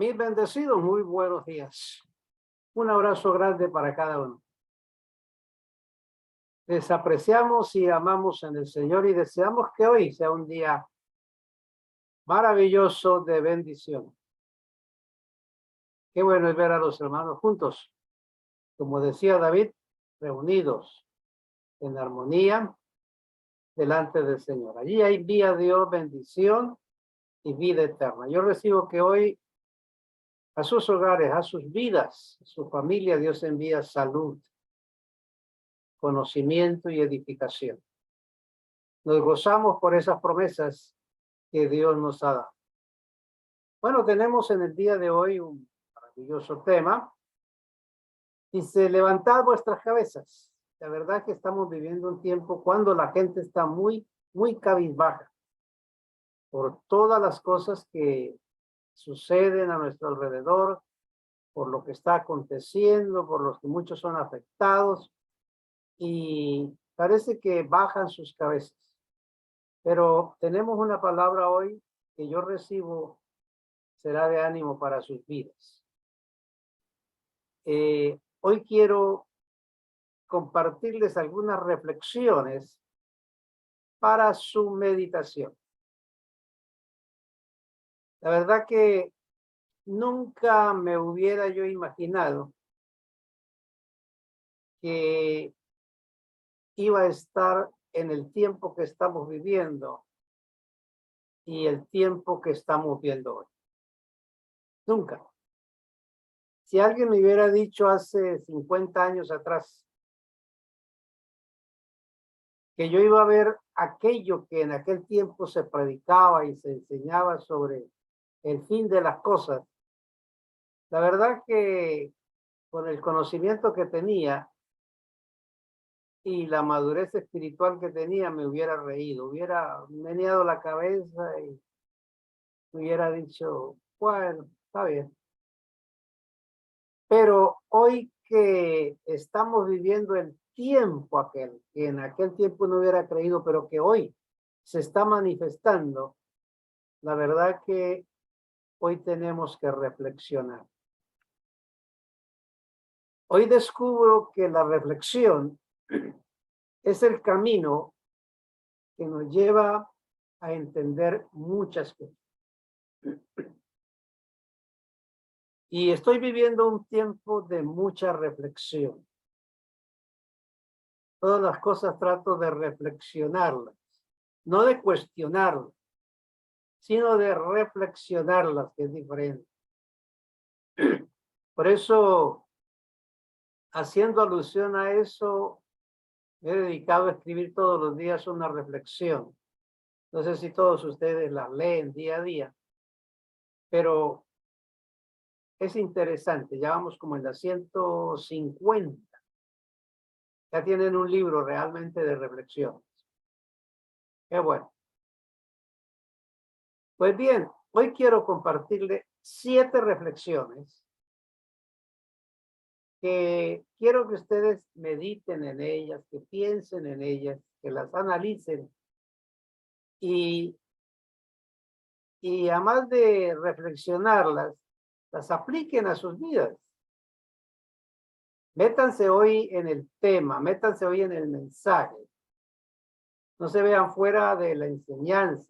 Mis bendecidos, muy buenos días. Un abrazo grande para cada uno. Les apreciamos y amamos en el Señor y deseamos que hoy sea un día maravilloso de bendición. Qué bueno es ver a los hermanos juntos, como decía David, reunidos en armonía delante del Señor. Allí hay vía Dios, bendición y vida eterna. Yo recibo que hoy a sus hogares, a sus vidas, a su familia, Dios envía salud, conocimiento y edificación. Nos gozamos por esas promesas que Dios nos ha dado. Bueno, tenemos en el día de hoy un maravilloso tema. Dice, levantad vuestras cabezas. La verdad que estamos viviendo un tiempo cuando la gente está muy cabizbaja por todas las cosas que suceden a nuestro alrededor, por lo que está aconteciendo, por los que muchos son afectados y parece que bajan sus cabezas. Pero tenemos una palabra hoy que yo recibo, será de ánimo para sus vidas. Hoy quiero compartirles algunas reflexiones para su meditación. La verdad que nunca me hubiera yo imaginado que iba a estar en el tiempo que estamos viviendo y el tiempo que estamos viendo hoy. Nunca. Si alguien me hubiera dicho hace 50 años atrás que yo iba a ver aquello que en aquel tiempo se predicaba y se enseñaba sobre el fin de las cosas, la verdad que con el conocimiento que tenía y la madurez espiritual que tenía, me hubiera reído, hubiera meneado la cabeza y hubiera dicho, bueno, está bien. Pero hoy que estamos viviendo el tiempo aquel, que en aquel tiempo no hubiera creído, pero que hoy se está manifestando, la verdad que hoy tenemos que reflexionar. Hoy descubro que la reflexión es el camino que nos lleva a entender muchas cosas. Y estoy viviendo un tiempo de mucha reflexión. Todas las cosas trato de reflexionarlas, no de cuestionarlas, sino de reflexionarlas, que es diferente. Por eso, haciendo alusión a eso, me he dedicado a escribir todos los días una reflexión. No sé si todos ustedes las leen día a día, pero es interesante. Ya vamos como en la 150. Ya tienen un libro realmente de reflexiones. Qué bueno. Pues bien, hoy quiero compartirle 7 reflexiones que quiero que ustedes mediten en ellas, que piensen en ellas, que las analicen y además de reflexionarlas, las apliquen a sus vidas. Métanse hoy en el tema, métanse hoy en el mensaje. No se vean fuera de la enseñanza.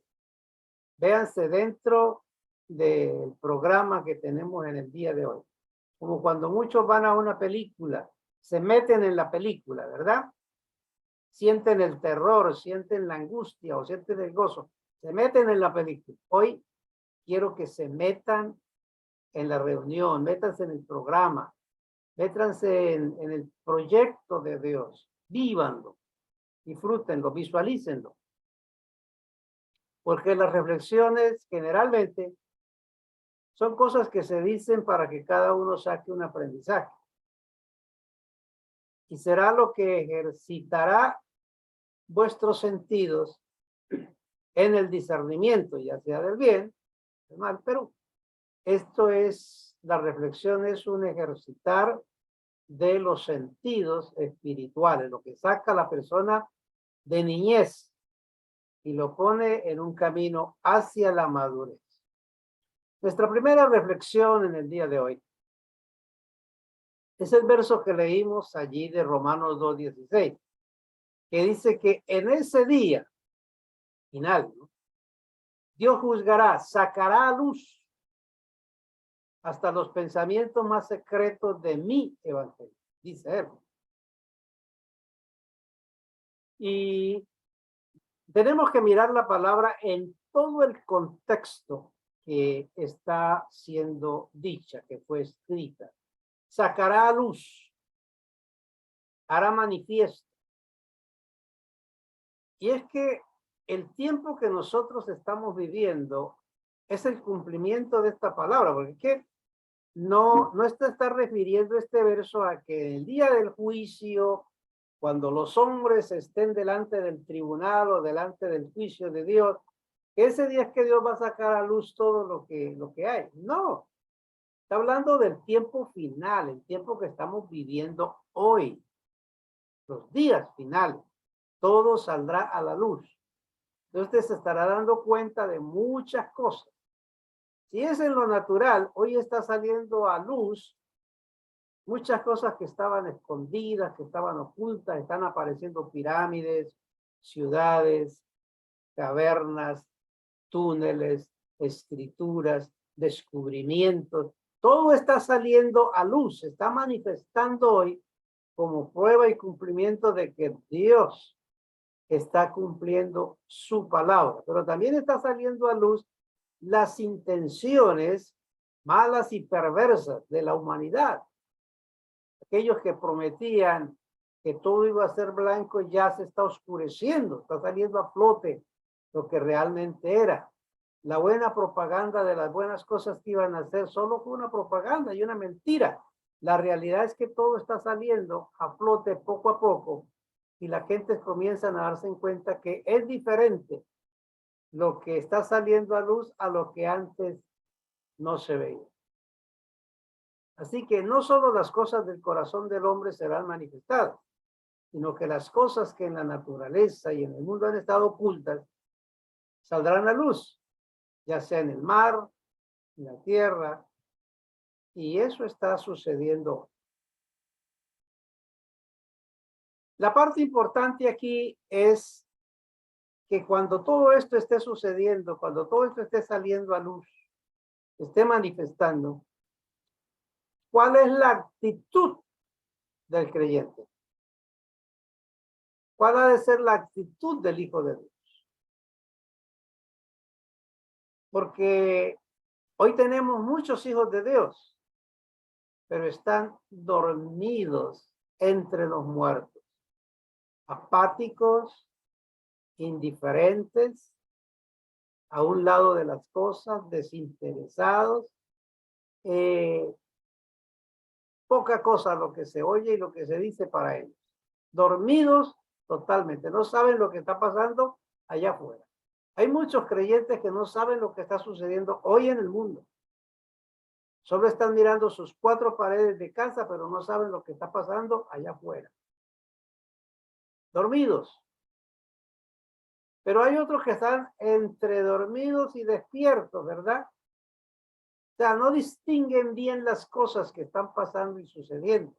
Véanse dentro del programa que tenemos en el día de hoy. Como cuando muchos van a una película, se meten en la película, ¿verdad? Sienten el terror, sienten la angustia o sienten el gozo. Se meten en la película. Hoy quiero que se metan en la reunión, métanse en el programa, métanse en el proyecto de Dios, vívanlo, disfrútenlo, visualícenlo. Porque las reflexiones generalmente son cosas que se dicen para que cada uno saque un aprendizaje. Y será lo que ejercitará vuestros sentidos en el discernimiento, ya sea del bien, del mal, pero esto es, la reflexión es un ejercitar de los sentidos espirituales, lo que saca a la persona de niñez y lo pone en un camino hacia la madurez. Nuestra primera reflexión en el día de hoy es el verso que leímos allí de Romanos 2:16, que dice que en ese día final, ¿no?, Dios juzgará, sacará a luz hasta los pensamientos más secretos de mi evangelio, dice él. Y tenemos que mirar la palabra en todo el contexto que está siendo dicha, que fue escrita. Sacará a luz, hará manifiesto. Y es que el tiempo que nosotros estamos viviendo es el cumplimiento de esta palabra, porque ¿qué? No está refiriendo este verso a que el día del juicio, cuando los hombres estén delante del tribunal o delante del juicio de Dios, ese día es que Dios va a sacar a luz todo lo que hay. No, está hablando del tiempo final, el tiempo que estamos viviendo hoy, los días finales. Todo saldrá a la luz. Entonces se estará dando cuenta de muchas cosas. Si es en lo natural, hoy está saliendo a luz muchas cosas que estaban escondidas, que estaban ocultas, están apareciendo pirámides, ciudades, cavernas, túneles, escrituras, descubrimientos. Todo está saliendo a luz, se está manifestando hoy como prueba y cumplimiento de que Dios está cumpliendo su palabra. Pero también está saliendo a luz las intenciones malas y perversas de la humanidad. Aquellos que prometían que todo iba a ser blanco ya se está oscureciendo, está saliendo a flote lo que realmente era. La buena propaganda de las buenas cosas que iban a hacer solo fue una propaganda y una mentira. La realidad es que todo está saliendo a flote poco a poco y la gente comienza a darse en cuenta que es diferente lo que está saliendo a luz a lo que antes no se veía. Así que no solo las cosas del corazón del hombre serán manifestadas, sino que las cosas que en la naturaleza y en el mundo han estado ocultas saldrán a luz, ya sea en el mar, en la tierra, y eso está sucediendo. La parte importante aquí es que cuando todo esto esté sucediendo, cuando todo esto esté saliendo a luz, esté manifestando, ¿cuál es la actitud del creyente? ¿Cuál ha de ser la actitud del Hijo de Dios? Porque hoy tenemos muchos hijos de Dios, pero están dormidos entre los muertos, apáticos, indiferentes, a un lado de las cosas, desinteresados, poca cosa lo que se oye y lo que se dice para ellos. Dormidos totalmente, no saben lo que está pasando allá afuera. Hay muchos creyentes que no saben lo que está sucediendo hoy en el mundo. Solo están mirando sus cuatro paredes de casa, pero no saben lo que está pasando allá afuera. Dormidos. Pero hay otros que están entre dormidos y despiertos, ¿verdad? O sea, no distinguen bien las cosas que están pasando y sucediendo.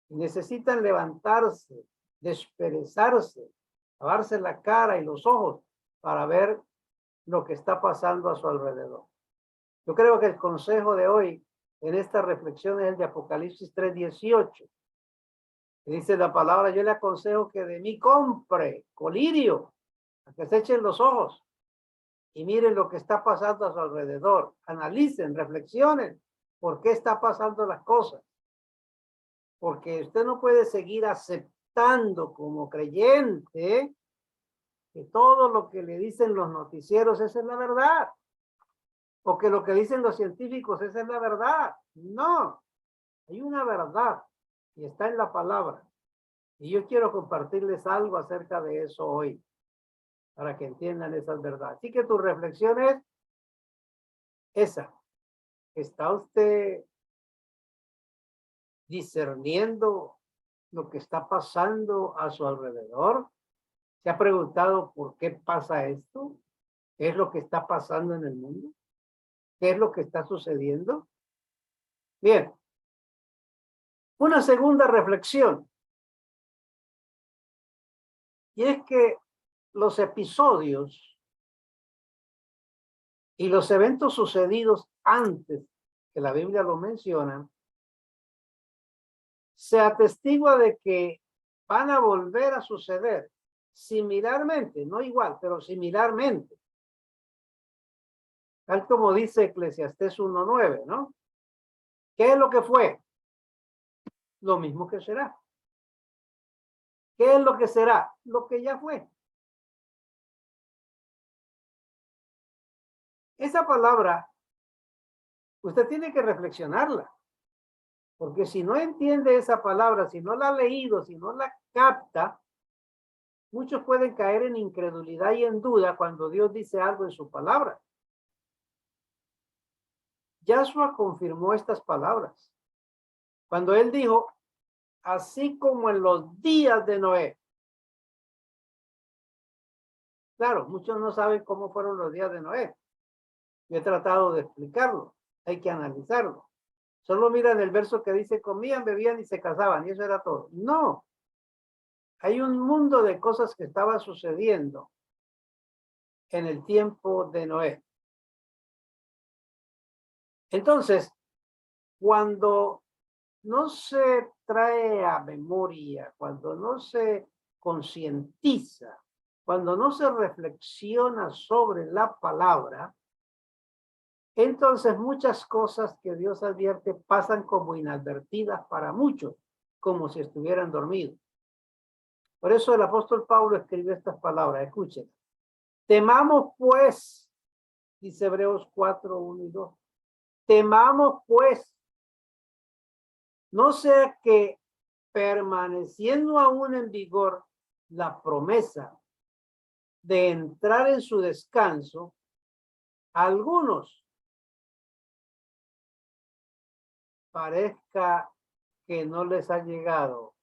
Necesitan levantarse, desperezarse, lavarse la cara y los ojos para ver lo que está pasando a su alrededor. Yo creo que el consejo de hoy en esta reflexión es el de Apocalipsis 3:18. Dice la palabra, yo le aconsejo que de mí compre colirio, a que se echen los ojos y miren lo que está pasando a su alrededor. Analicen, reflexionen por qué está pasando las cosas. Porque usted no puede seguir aceptando como creyente que todo lo que le dicen los noticieros, esa es la verdad. O que lo que dicen los científicos, esa es la verdad. No, hay una verdad y está en la palabra. Y yo quiero compartirles algo acerca de eso hoy, para que entiendan esas verdades. Así que tu reflexión es esa. ¿Está usted discerniendo lo que está pasando a su alrededor? ¿Se ha preguntado por qué pasa esto? ¿Qué es lo que está pasando en el mundo? qué es lo que está sucediendo? Bien, una segunda reflexión, y es que los episodios y los eventos sucedidos antes que la Biblia lo menciona, se atestigua de que van a volver a suceder similarmente, no igual, pero similarmente. Tal como dice Eclesiastés 1:9, ¿no? ¿Qué es lo que fue? Lo mismo que será. ¿Qué es lo que será? Lo que ya fue. Esa palabra, usted tiene que reflexionarla, porque si no entiende esa palabra, si no la ha leído, si no la capta, muchos pueden caer en incredulidad y en duda cuando Dios dice algo en su palabra. Yahshua confirmó estas palabras cuando él dijo, así como en los días de Noé. Claro, muchos no saben cómo fueron los días de Noé. Yo he tratado de explicarlo, hay que analizarlo. Solo miran el verso que dice, comían, bebían y se casaban, y eso era todo. No, hay un mundo de cosas que estaban sucediendo en el tiempo de Noé. Entonces, cuando no se trae a memoria, cuando no se concientiza, cuando no se reflexiona sobre la palabra, entonces muchas cosas que Dios advierte pasan como inadvertidas para muchos, como si estuvieran dormidos. Por eso el apóstol Pablo escribió estas palabras, escuchen. Temamos pues, dice Hebreos 4:1 y 2. Temamos pues, no sea que permaneciendo aún en vigor la promesa de entrar en su descanso, algunos parezca que no les ha llegado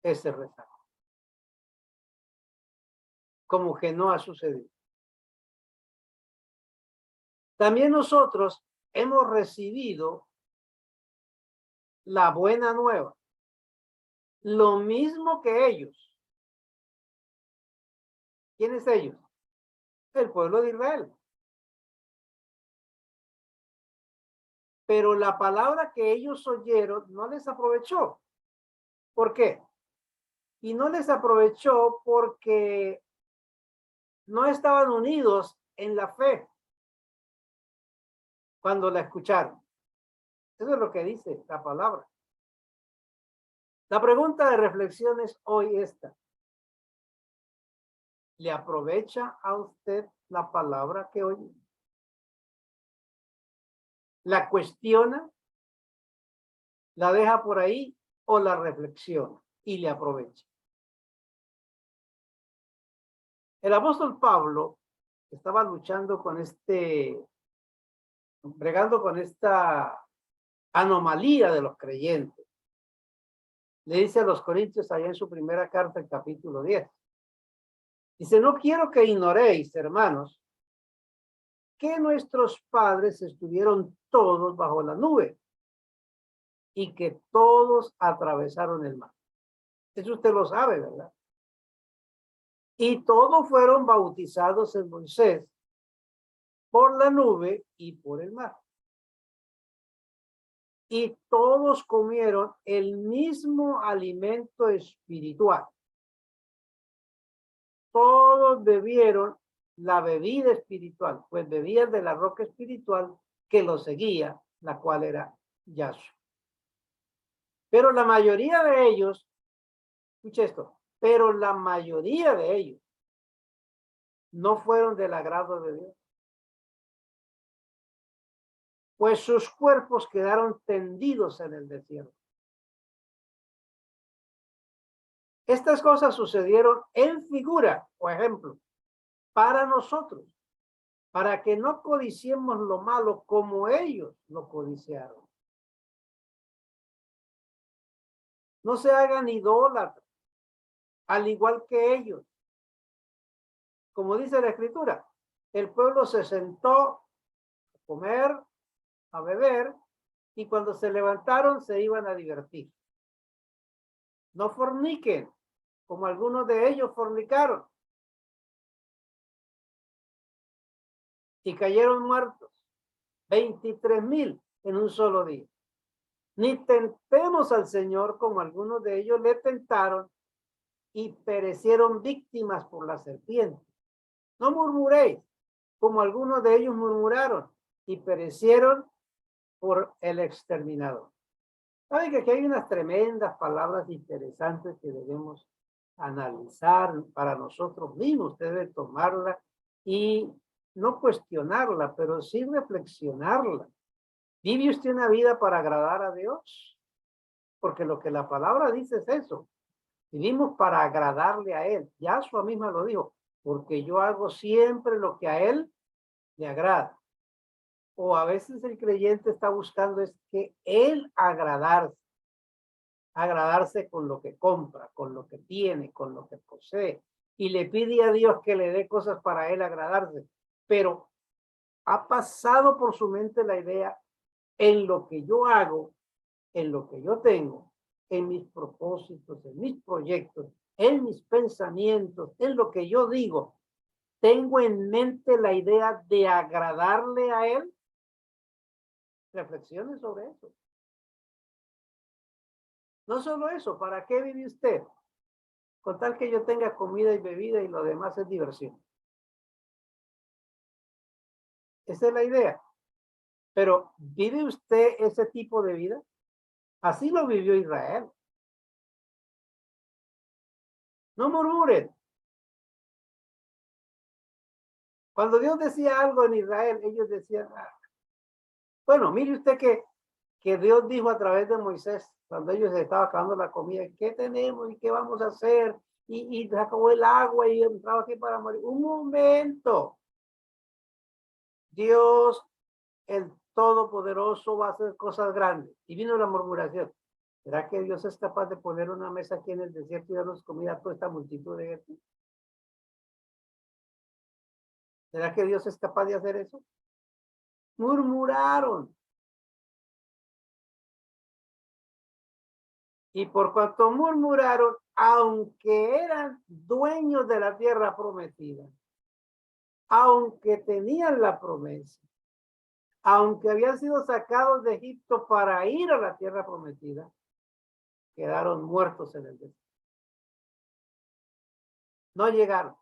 ese rezago, como que no ha sucedido. También nosotros hemos recibido la buena nueva, lo mismo que ellos. ¿Quiénes ellos? El pueblo de Israel. Pero la palabra que ellos oyeron no les aprovechó. ¿Por qué? Y no les aprovechó porque no estaban unidos en la fe cuando la escucharon. Eso es lo que dice la palabra. La pregunta de reflexión es hoy esta. ¿Le aprovecha a usted la palabra que oye? ¿La cuestiona? ¿La deja por ahí o la reflexiona y le aprovecha? El apóstol Pablo estaba luchando con bregando con esta anomalía de los creyentes. Le dice a los corintios allá en su primera carta, el capítulo 10. Dice, no quiero que ignoréis, hermanos, que nuestros padres estuvieron todos bajo la nube y que todos atravesaron el mar. Eso usted lo sabe, ¿verdad? Y todos fueron bautizados en Moisés por la nube y por el mar. Y todos comieron el mismo alimento espiritual. Todos bebieron la bebida espiritual, pues bebían de la roca espiritual que los seguía, la cual era Yahshua. Pero la mayoría de ellos, escuche esto, pero la mayoría de ellos no fueron del agrado de Dios, pues sus cuerpos quedaron tendidos en el desierto. Estas cosas sucedieron en figura, por ejemplo, para nosotros, para que no codiciemos lo malo como ellos lo codiciaron. No se hagan idólatras, al igual que ellos. Como dice la escritura, el pueblo se sentó, comer, a beber, y cuando se levantaron se iban a divertir. No forniquen, como algunos de ellos fornicaron y cayeron muertos, 23,000 en un solo día. Ni tentemos al Señor como algunos de ellos le tentaron y perecieron víctimas por la serpiente. No murmuréis como algunos de ellos murmuraron y perecieron por el exterminador. Saben que aquí hay unas tremendas palabras interesantes que debemos analizar para nosotros mismos. Usted debe tomarla y no cuestionarla, pero sí reflexionarla. ¿Vive usted una vida para agradar a Dios? Porque lo que la palabra dice es eso. Vivimos para agradarle a Él. Yahshua misma lo dijo, porque yo hago siempre lo que a Él le agrada. O a veces el creyente está buscando es que Él agradarse con lo que compra, con lo que tiene, con lo que posee. Y le pide a Dios que le dé cosas para Él agradarse. Pero ha pasado por su mente la idea, en lo que yo hago, en lo que yo tengo, en mis propósitos, en mis proyectos, en mis pensamientos, en lo que yo digo, tengo en mente la idea de agradarle a Él. Reflexione sobre eso. No solo eso, ¿para qué vive usted? Con tal que yo tenga comida y bebida y lo demás es diversión. Esa es la idea. Pero ¿vive usted ese tipo de vida? Así lo vivió Israel. No murmuren. Cuando Dios decía algo en Israel, ellos decían, bueno, mire usted que Dios dijo a través de Moisés, cuando ellos estaban acabando la comida, ¿qué tenemos y qué vamos a hacer? Y se acabó el agua y entraba aquí para morir. Un momento. Dios, el Todopoderoso, va a hacer cosas grandes. Y vino la murmuración. ¿Será que Dios es capaz de poner una mesa aquí en el desierto y darnos comida a toda esta multitud de gente? ¿Será que Dios es capaz de hacer eso? Murmuraron. Y por cuanto murmuraron, aunque eran dueños de la tierra prometida, aunque tenían la promesa, aunque habían sido sacados de Egipto para ir a la tierra prometida, quedaron muertos en el desierto. No llegaron,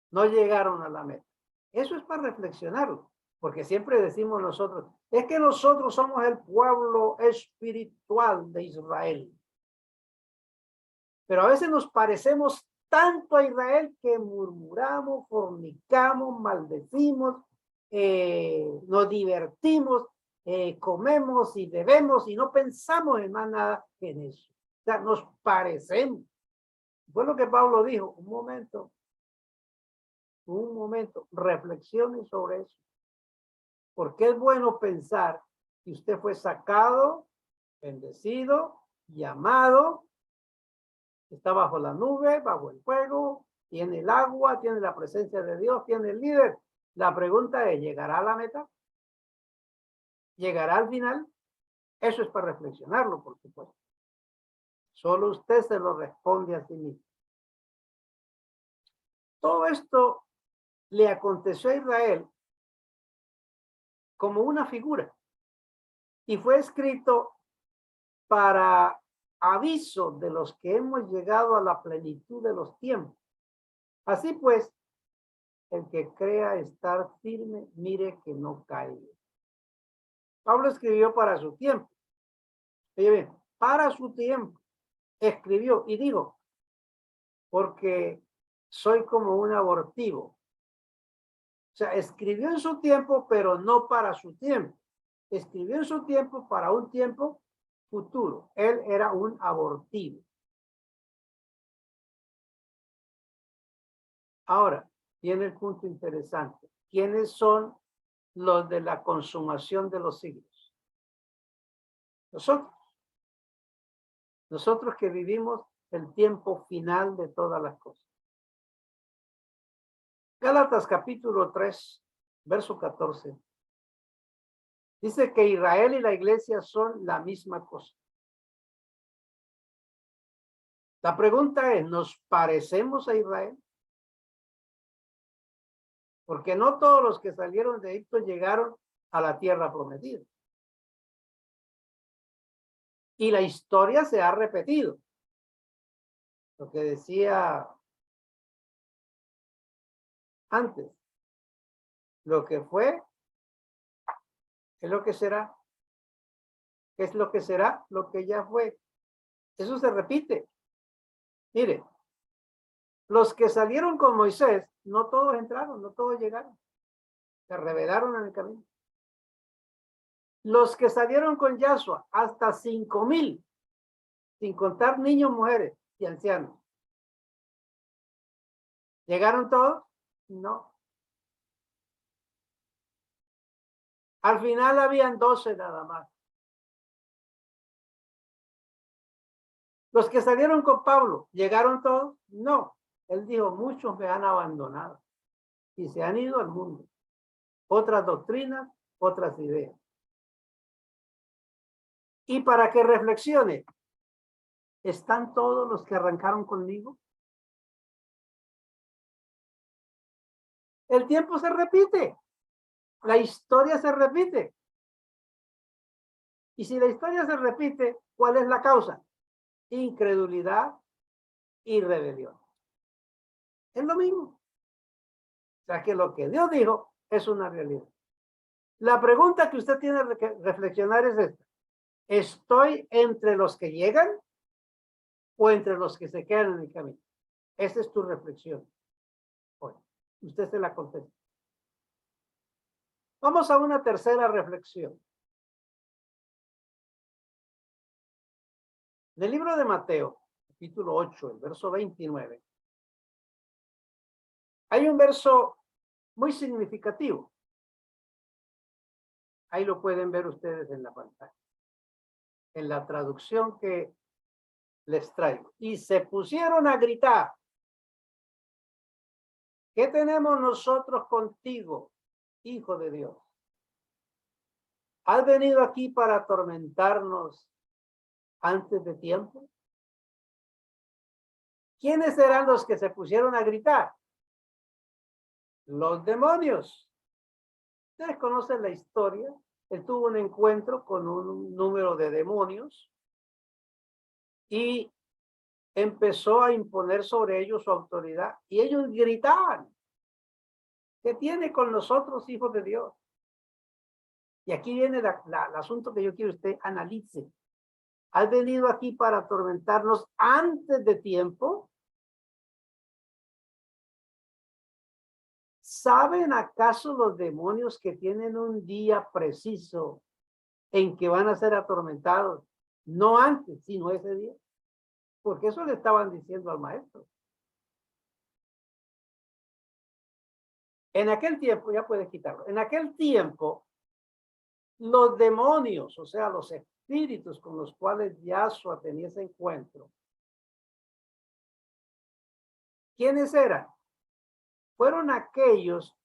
no llegaron a la meta. Eso es para reflexionarlo, porque siempre decimos nosotros, es que nosotros somos el pueblo espiritual de Israel. Pero a veces nos parecemos tanto a Israel que murmuramos, fornicamos, maldecimos, nos divertimos, comemos y bebemos y no pensamos en más nada que en eso. O sea, nos parecemos. Fue lo que Pablo dijo. Un momento, reflexione sobre eso. Porque es bueno pensar que usted fue sacado, bendecido, llamado, está bajo la nube, bajo el fuego, tiene el agua, tiene la presencia de Dios, tiene el líder. La pregunta es, ¿llegará a la meta? ¿Llegará al final? Eso es para reflexionarlo, por supuesto. Solo usted se lo responde a sí mismo. Todo esto le aconteció a Israel como una figura y fue escrito para aviso de los que hemos llegado a la plenitud de los tiempos. Así pues, el que crea estar firme, mire que no caiga. Pablo escribió para su tiempo. Oye bien, para su tiempo escribió y dijo, porque soy como un abortivo. O sea, escribió en su tiempo, pero no para su tiempo. Escribió en su tiempo para un tiempo futuro. Él era un abortivo. Ahora, viene el punto interesante. ¿Quiénes son los de la consumación de los siglos? Nosotros. Nosotros que vivimos el tiempo final de todas las cosas. Gálatas capítulo 3, verso 14. Dice que Israel y la iglesia son la misma cosa. La pregunta es, ¿nos parecemos a Israel? Porque no todos los que salieron de Egipto llegaron a la tierra prometida. Y la historia se ha repetido. Lo que decía antes, lo que fue, es lo que será. ¿Qué es lo que será? Lo que ya fue. Eso se repite. Mire, los que salieron con Moisés, no todos entraron, no todos llegaron. Se rebelaron en el camino. Los que salieron con Yahshua, hasta 5,000, sin contar niños, mujeres y ancianos. ¿Llegaron todos? No. Al final habían 12 nada más. Los que salieron con Pablo, ¿llegaron todos? No. Él dijo, muchos me han abandonado y se han ido al mundo. Otras doctrinas, otras ideas. Y para que reflexione, ¿están todos los que arrancaron conmigo? El tiempo se repite. La historia se repite. Y si la historia se repite, ¿cuál es la causa? Incredulidad y rebelión. Es lo mismo. O sea que lo que Dios dijo es una realidad. La pregunta que usted tiene que reflexionar es esta. ¿Estoy entre los que llegan o entre los que se quedan en el camino? Esa es tu reflexión. Hoy, usted se la contesta. Vamos a una tercera reflexión. En el libro de Mateo, capítulo 8, el verso 29, hay un verso muy significativo. Ahí lo pueden ver ustedes en la pantalla. En la traducción que les traigo. Y se pusieron a gritar. ¿Qué tenemos nosotros contigo, Hijo de Dios? ¿Has venido aquí para atormentarnos antes de tiempo? ¿Quiénes eran los que se pusieron a gritar? Los demonios. Ustedes conocen la historia. Él tuvo un encuentro con un número de demonios y empezó a imponer sobre ellos su autoridad. Y ellos gritaban, ¿qué tiene con nosotros, hijos de Dios? Y aquí viene el asunto que yo quiero que usted analice. ¿Has venido aquí para atormentarnos antes de tiempo? ¿Saben acaso los demonios que tienen un día preciso en que van a ser atormentados? No antes, sino ese día. Porque eso le estaban diciendo al maestro. En aquel tiempo, ya puedes quitarlo, en aquel tiempo, los demonios, o sea, los espíritus con los cuales Yahshua tenía ese encuentro, ¿quiénes eran? Fueron aquellos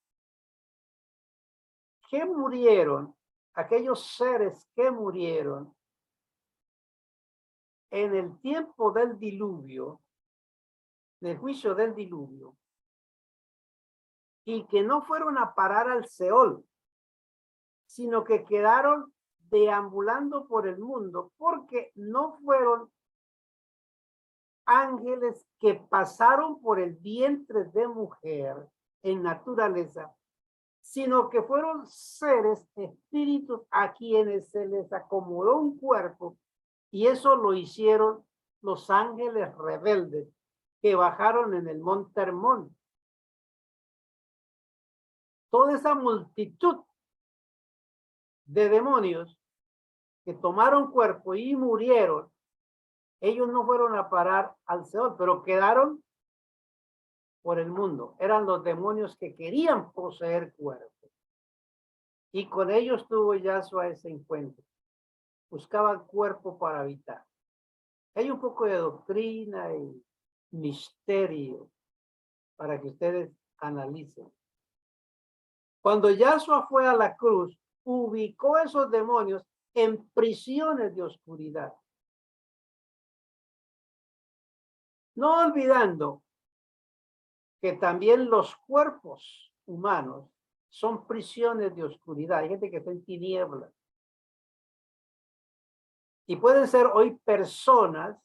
que murieron, aquellos seres que murieron en el tiempo del diluvio, del juicio del diluvio, y que no fueron a parar al Seol, sino que quedaron deambulando por el mundo, porque no fueron ángeles que pasaron por el vientre de mujer en naturaleza, sino que fueron seres, espíritus a quienes se les acomodó un cuerpo, y eso lo hicieron los ángeles rebeldes que bajaron en el monte Hermón. Toda esa multitud de demonios que tomaron cuerpo y murieron, ellos no fueron a parar al Seol, pero quedaron por el mundo. Eran los demonios que querían poseer cuerpo. Y con ellos tuvo Yahshua ese encuentro. Buscaban cuerpo para habitar. Hay un poco de doctrina y misterio para que ustedes analicen. Cuando Yahshua fue a la cruz, ubicó esos demonios en prisiones de oscuridad. No olvidando que también los cuerpos humanos son prisiones de oscuridad. Hay gente que está en tinieblas. Y pueden ser hoy personas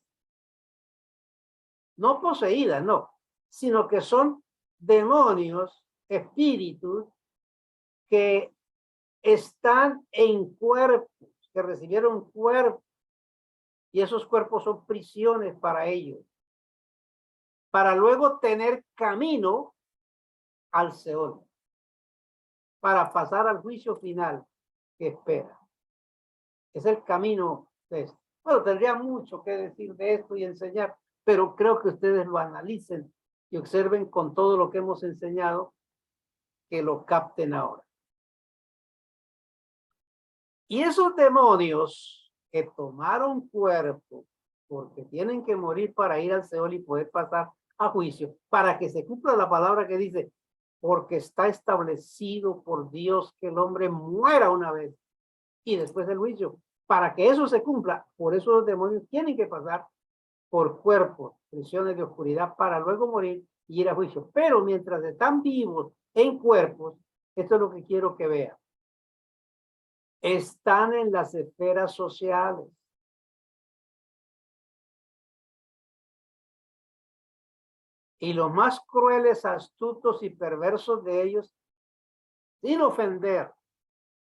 no poseídas, no, sino que son demonios, espíritus que están en cuerpos, que recibieron cuerpos, y esos cuerpos son prisiones para ellos, para luego tener camino al Seol, para pasar al juicio final que espera. Es el camino de esto. Bueno, tendría mucho que decir de esto y enseñar, pero creo que ustedes lo analicen y observen con todo lo que hemos enseñado, que lo capten ahora. Y esos demonios que tomaron cuerpo, porque tienen que morir para ir al Seol y poder pasar a juicio, para que se cumpla la palabra que dice, porque está establecido por Dios que el hombre muera una vez y después del juicio. Para que eso se cumpla, por eso los demonios tienen que pasar por cuerpos, prisiones de oscuridad, para luego morir y ir a juicio. Pero mientras están vivos en cuerpos, esto es lo que quiero que vean. Están en las esferas sociales. Y los más crueles, astutos y perversos de ellos, sin ofender,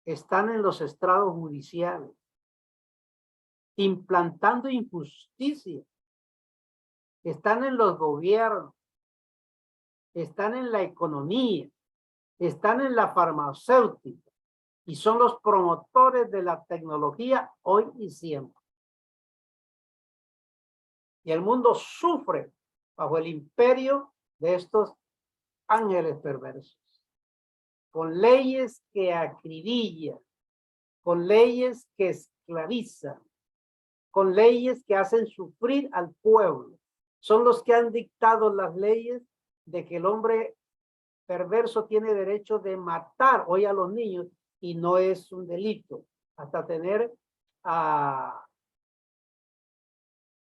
están en los estrados judiciales, implantando injusticia. Están en los gobiernos, están en la economía, están en la farmacéutica y son los promotores de la tecnología hoy y siempre. Y el mundo sufre bajo el imperio de estos ángeles perversos, con leyes que acribillan, con leyes que esclavizan, con leyes que hacen sufrir al pueblo. Son los que han dictado las leyes de que el hombre perverso tiene derecho de matar hoy a los niños y no es un delito, hasta tener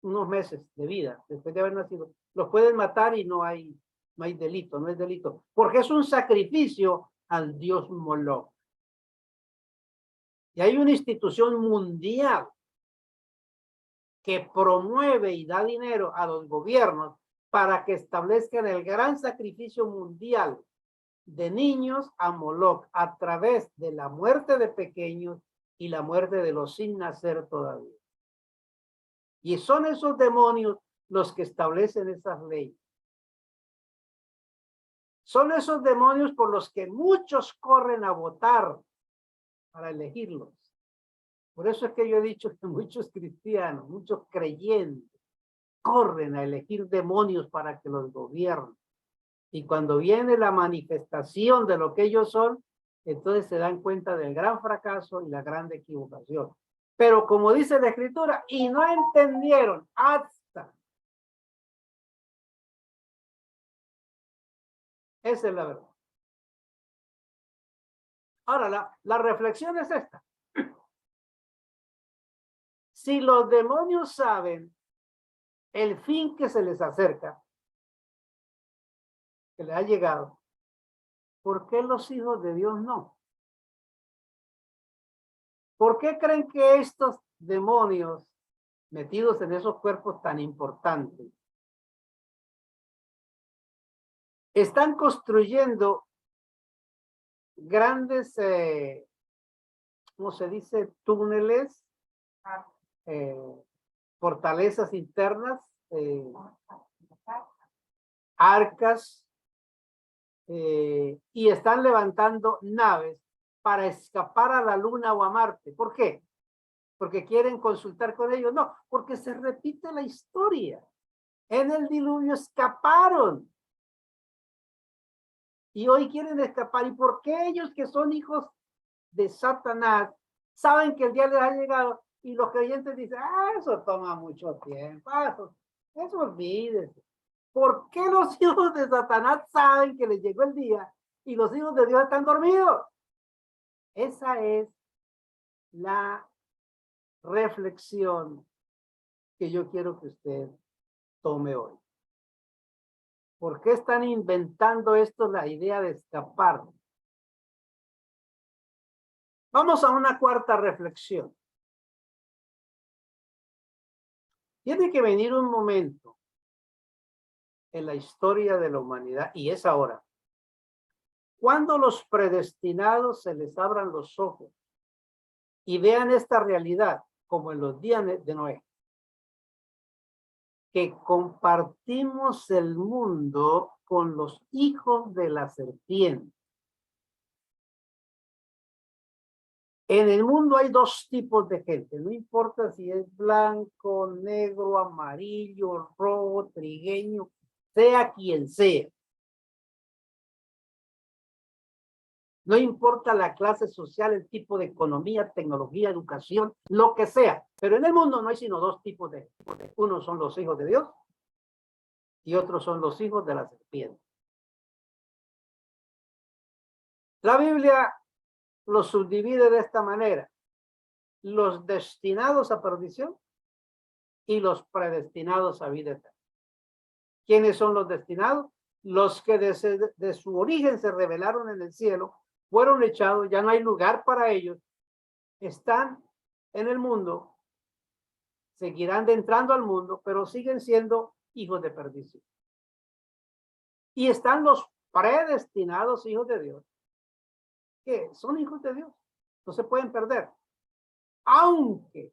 unos meses de vida después de haber nacido. Los pueden matar y no hay delito, no es delito, porque es un sacrificio al dios Moloch. Y hay una institución mundial que promueve y da dinero a los gobiernos para que establezcan el gran sacrificio mundial de niños a Moloch a través de la muerte de pequeños y la muerte de los sin nacer todavía. Y son esos demonios los que establecen esas leyes. Son esos demonios por los que muchos corren a votar para elegirlos. Por eso es que yo he dicho que muchos cristianos, muchos creyentes, corren a elegir demonios para que los gobiernen. Y cuando viene la manifestación de lo que ellos son, entonces se dan cuenta del gran fracaso y la gran equivocación. Pero como dice la Escritura, y no entendieron hasta. Esa es la verdad. Ahora, la reflexión es esta. Si los demonios saben el fin que se les acerca, que les ha llegado, ¿por qué los hijos de Dios no? ¿Por qué creen que estos demonios metidos en esos cuerpos tan importantes están construyendo grandes, ¿cómo se dice? Túneles, fortalezas internas, arcas, y están levantando naves para escapar a la Luna o a Marte? ¿Por qué? ¿Porque quieren consultar con ellos? No, porque se repite la historia. En el diluvio escaparon. Y hoy quieren escapar. ¿Y por qué ellos, que son hijos de Satanás, saben que el día les ha llegado? Y los creyentes dicen, eso toma mucho tiempo. Eso olvídese. ¿Por qué los hijos de Satanás saben que les llegó el día y los hijos de Dios están dormidos? Esa es la reflexión que yo quiero que usted tome hoy. ¿Por qué están inventando esto, la idea de escapar? Vamos a una cuarta reflexión. Tiene que venir un momento en la historia de la humanidad, y es ahora, cuando los predestinados se les abran los ojos y vean esta realidad, como en los días de Noé, que compartimos el mundo con los hijos de la serpiente. En el mundo hay dos tipos de gente, no importa si es blanco, negro, amarillo, rojo, trigueño, sea quien sea. No importa la clase social, el tipo de economía, tecnología, educación, lo que sea. Pero en el mundo no hay sino dos tipos de gente. Unos son los hijos de Dios y otros son los hijos de la serpiente. La Biblia los subdivide de esta manera: los destinados a perdición y los predestinados a vida eterna. ¿Quiénes son los destinados? Los que de su origen se rebelaron en el cielo, fueron echados, ya no hay lugar para ellos, están en el mundo, seguirán entrando al mundo, pero siguen siendo hijos de perdición. Y están los predestinados hijos de Dios, que son hijos de Dios, no se pueden perder. Aunque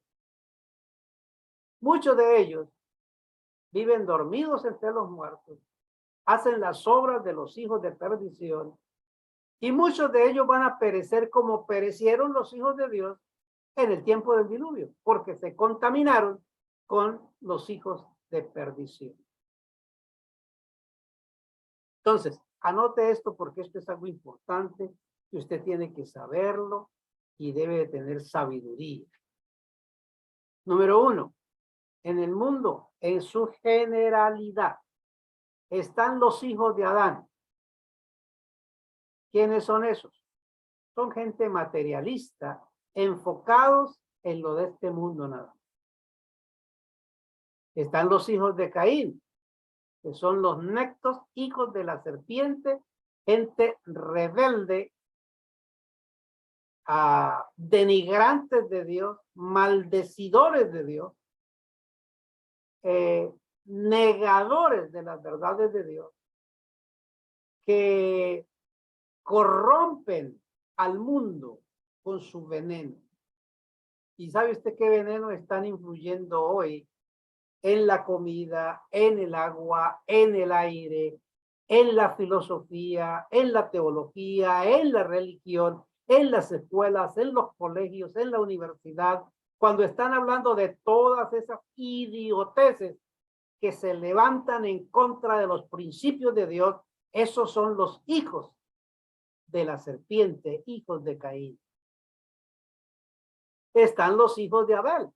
muchos de ellos viven dormidos entre los muertos, hacen las obras de los hijos de perdición, y muchos de ellos van a perecer como perecieron los hijos de Dios en el tiempo del diluvio, porque se contaminaron con los hijos de perdición. Entonces, anote esto porque esto es algo importante que usted tiene que saberlo y debe de tener sabiduría. Número uno, en el mundo, en su generalidad, están los hijos de Adán. ¿Quiénes son esos? Son gente materialista, enfocados en lo de este mundo nada más. Están los hijos de Caín, que son los nectos, hijos de la serpiente, gente rebelde, denigrantes de Dios, maldecidores de Dios, negadores de las verdades de Dios, que corrompen al mundo con su veneno. ¿Y sabe usted qué veneno están influyendo hoy en la comida, en el agua, en el aire, en la filosofía, en la teología, en la religión, en las escuelas, en los colegios, en la universidad, cuando están hablando de todas esas idioteces que se levantan en contra de los principios de Dios? Esos son los hijos de la serpiente, hijos de Caín. Están los hijos de Abel,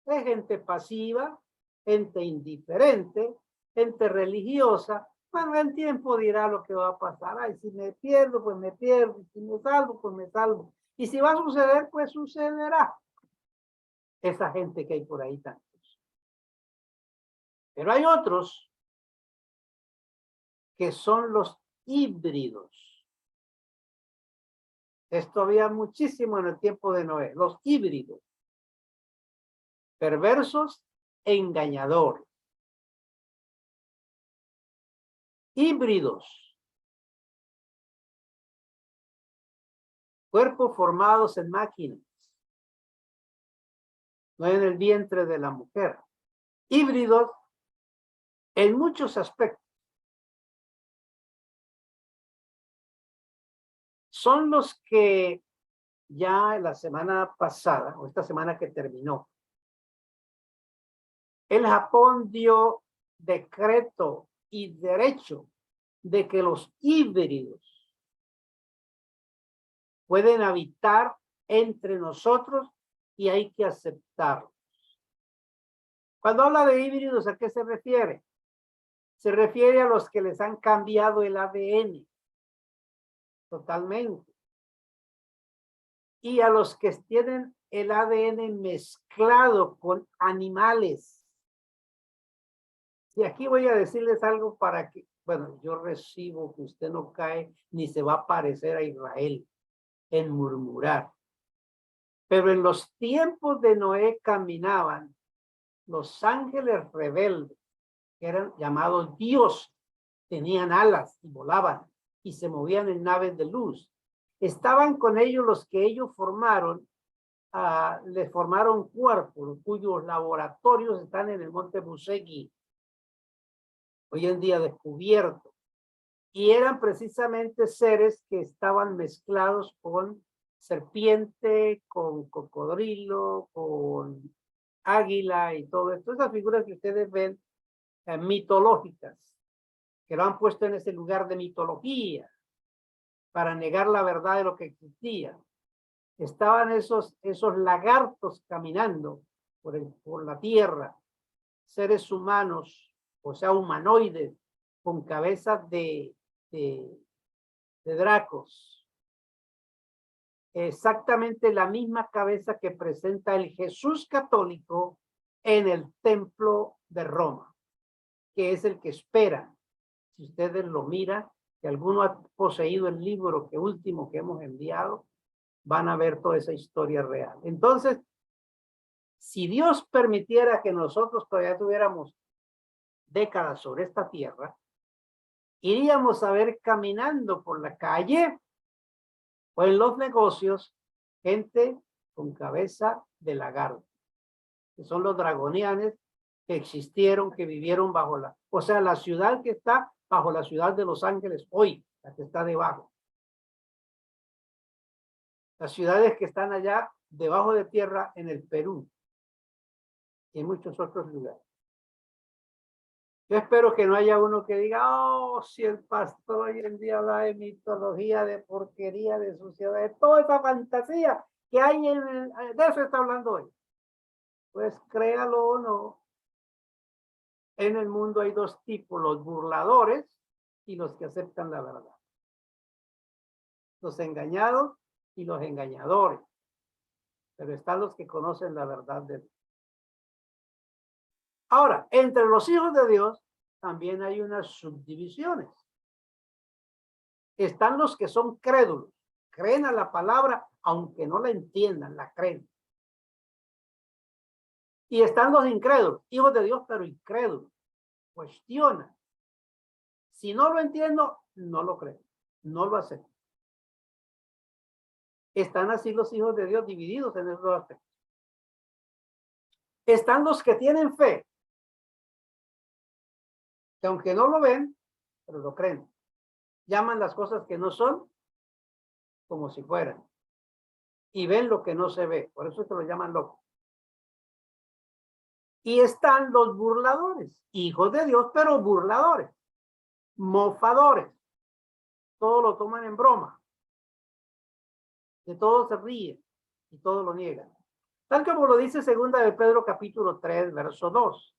es gente pasiva, gente indiferente, gente religiosa. Bueno, el tiempo dirá lo que va a pasar. Ay, si me pierdo, pues me pierdo. Si me salvo, pues me salvo. Y si va a suceder, pues sucederá. Esa gente que hay por ahí tantos. Pero hay otros que son los híbridos. Esto había muchísimo en el tiempo de Noé. Los híbridos. Perversos e engañadores. Híbridos. Cuerpos formados en máquinas, no en el vientre de la mujer. Híbridos en muchos aspectos. Son los que ya la semana pasada, o esta semana que terminó, el Japón dio decreto y derecho de que los híbridos pueden habitar entre nosotros y hay que aceptarlos. Cuando habla de híbridos, ¿a qué se refiere? Se refiere a los que les han cambiado el ADN totalmente. y a los que tienen el ADN mezclado con animales. Y aquí voy a decirles algo para que, bueno, yo recibo que usted no cae ni se va a parecer a Israel en murmurar. Pero en los tiempos de Noé caminaban los ángeles rebeldes, que eran llamados Dios, tenían alas y volaban y se movían en naves de luz. Estaban con ellos los que ellos formaron, les formaron cuerpos, cuyos laboratorios están en el monte Busegui, hoy en día descubierto. Y eran precisamente seres que estaban mezclados con serpiente, con cocodrilo, con águila y todo esto. Esas figuras que ustedes ven mitológicas, que lo han puesto en ese lugar de mitología para negar la verdad de lo que existía. Estaban esos lagartos caminando por la tierra, seres humanos, o sea, humanoides, con cabezas de dracos. Exactamente la misma cabeza que presenta el Jesús católico en el templo de Roma, que es el que espera. Si ustedes lo miran, si alguno ha poseído el libro último que hemos enviado, van a ver toda esa historia real. Entonces, si Dios permitiera que nosotros todavía tuviéramos décadas sobre esta tierra, iríamos a ver caminando por la calle o en los negocios gente con cabeza de lagarto, que son los dragonianes que existieron, que vivieron bajo o sea, la ciudad que está bajo la ciudad de Los Ángeles hoy, la que está debajo. Las ciudades que están allá debajo de tierra en el Perú y en muchos otros lugares. Yo espero que no haya uno que diga, oh, si el pastor hoy en día habla de mitología, de porquería, de suciedad, de toda esa fantasía que hay de eso está hablando hoy. Pues créalo o no, en el mundo hay dos tipos, los burladores y los que aceptan la verdad. Los engañados y los engañadores. Pero están los que conocen la verdad de Dios. Ahora, entre los hijos de Dios también hay unas subdivisiones. Están los que son crédulos, creen a la palabra, aunque no la entiendan, la creen. Y están los incrédulos, hijos de Dios, pero incrédulos, cuestionan. Si no lo entiendo, no lo creo, no lo acepto. Están así los hijos de Dios divididos en esos dos aspectos. Están los que tienen fe, que aunque no lo ven, pero lo creen. Llaman las cosas que no son como si fueran. Y ven lo que no se ve. Por eso se lo llaman loco. Y están los burladores, hijos de Dios, pero burladores, mofadores. Todo lo toman en broma. De todo se ríen y todo lo niegan. Tal como lo dice segunda de Pedro capítulo 3, verso 2.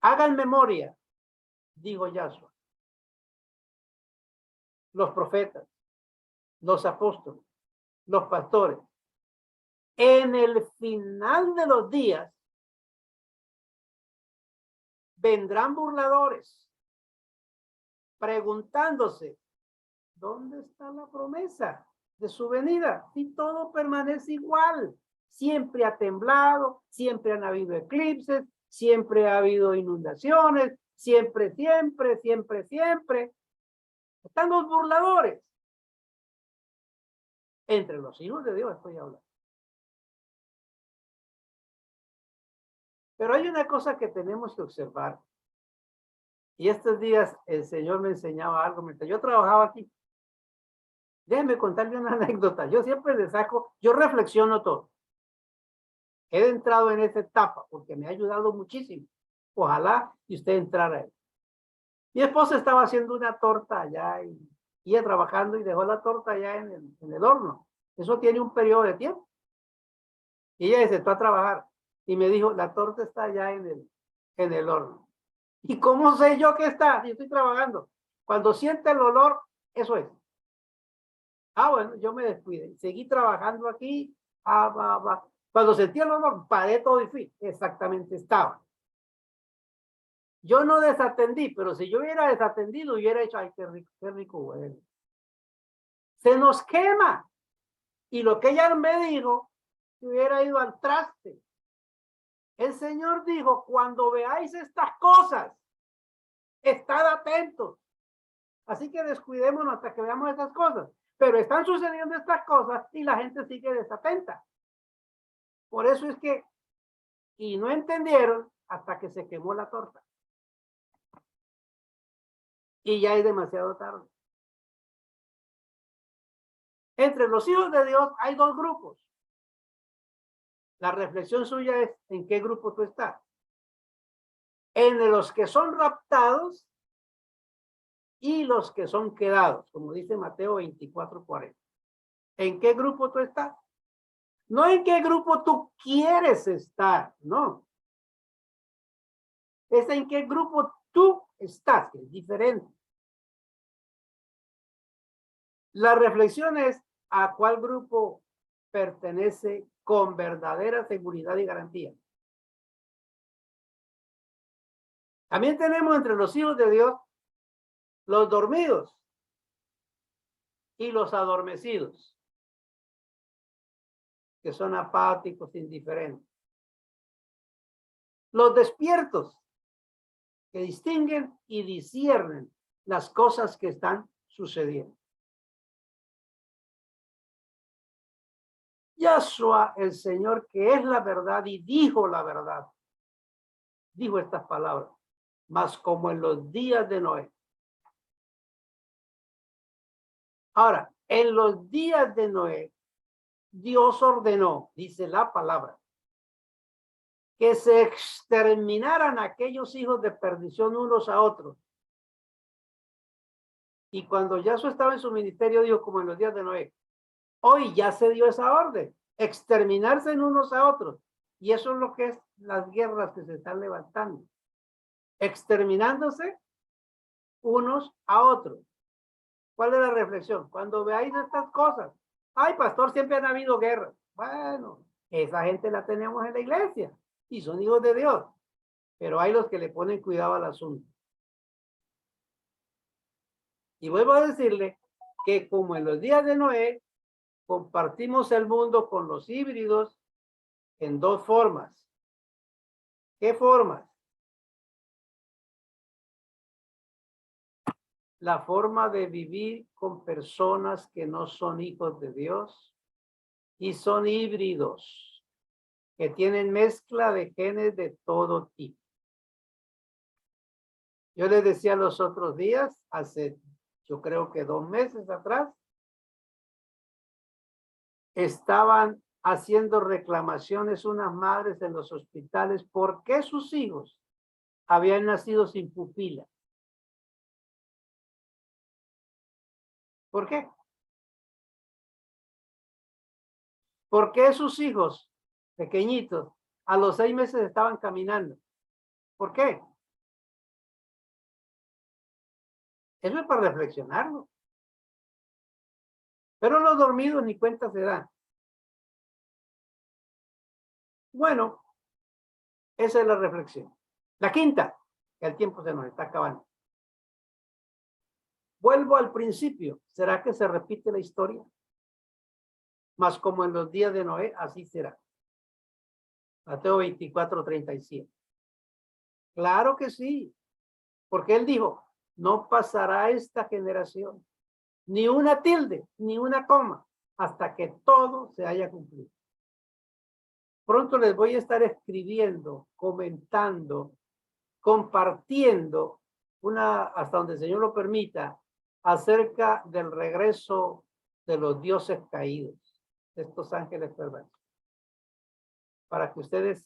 Hagan memoria, digo Yahshua, los profetas, los apóstoles, los pastores. En el final de los días vendrán burladores preguntándose, ¿dónde está la promesa de su venida? Si todo permanece igual, siempre ha temblado, siempre han habido eclipses, siempre ha habido inundaciones, siempre. Están los burladores. Entre los hijos de Dios estoy hablando. Pero hay una cosa que tenemos que observar. Y estos días el Señor me enseñaba algo mientras yo trabajaba aquí. Déjenme contarle una anécdota. Yo siempre le saco, yo reflexiono todo. He entrado en esa etapa porque me ha ayudado muchísimo. Ojalá y usted entrara ahí. Mi esposa estaba haciendo una torta allá y ella trabajando y dejó la torta allá en el horno. Eso tiene un periodo de tiempo. Y ella se sentó a trabajar y me dijo, la torta está allá en el horno. ¿Y cómo sé yo que está? Yo estoy trabajando. Cuando siente el olor, eso es. Ah, bueno, yo me descuidé. Seguí trabajando aquí. Cuando sentí el olor, paré todo y fui. Exactamente estaba. Yo no desatendí, pero si yo hubiera desatendido, hubiera hecho, ay, qué rico huele. Se nos quema. Y lo que ella me dijo, si hubiera ido al traste. El Señor dijo, cuando veáis estas cosas, estad atentos. Así que descuidémonos hasta que veamos estas cosas. Pero están sucediendo estas cosas y la gente sigue desatenta. Por eso es que, y no entendieron hasta que se quemó la torta. Y ya es demasiado tarde. Entre los hijos de Dios hay dos grupos. La reflexión suya es, ¿en qué grupo tú estás? En los que son raptados y los que son quedados, como dice Mateo 24:40. ¿En qué grupo tú estás? No en qué grupo tú quieres estar, no. Es en qué grupo tú estás, que es diferente. La reflexión es a cuál grupo pertenece con verdadera seguridad y garantía. También tenemos entre los hijos de Dios los dormidos y los adormecidos, que son apáticos, indiferentes. Los despiertos, que distinguen y disciernen las cosas que están sucediendo. Yahshua, el Señor, que es la verdad y dijo la verdad, dijo estas palabras, mas como en los días de Noé. Ahora, en los días de Noé, Dios ordenó, dice la palabra, que se exterminaran aquellos hijos de perdición unos a otros. Y cuando Yahshua estaba en su ministerio, dijo, como en los días de Noé, hoy ya se dio esa orden, exterminarse en unos a otros. Y eso es lo que es las guerras que se están levantando. Exterminándose unos a otros. ¿Cuál es la reflexión? Cuando veáis estas cosas, ay, pastor, siempre han habido guerras. Bueno, esa gente la tenemos en la iglesia y son hijos de Dios, pero hay los que le ponen cuidado al asunto. Y vuelvo a decirle que como en los días de Noé, compartimos el mundo con los híbridos en dos formas. ¿Qué formas? La forma de vivir con personas que no son hijos de Dios y son híbridos, que tienen mezcla de genes de todo tipo. Yo les decía los otros días, hace yo creo que 2 meses atrás, estaban haciendo reclamaciones unas madres en los hospitales porque sus hijos habían nacido sin pupila. ¿Por qué? ¿Por qué sus hijos pequeñitos a los 6 meses estaban caminando? ¿Por qué? Eso es para reflexionarlo. Pero los dormidos ni cuenta se dan. Bueno, esa es la reflexión. La quinta, que el tiempo se nos está acabando. Vuelvo al principio. ¿Será que se repite la historia? Mas como en los días de Noé, así será. Mateo 24:37. Claro que sí, porque él dijo, no pasará esta generación, ni una tilde, ni una coma, hasta que todo se haya cumplido. Pronto les voy a estar escribiendo, comentando, compartiendo hasta donde el Señor lo permita, acerca del regreso de los dioses caídos, de estos ángeles perversos, para que ustedes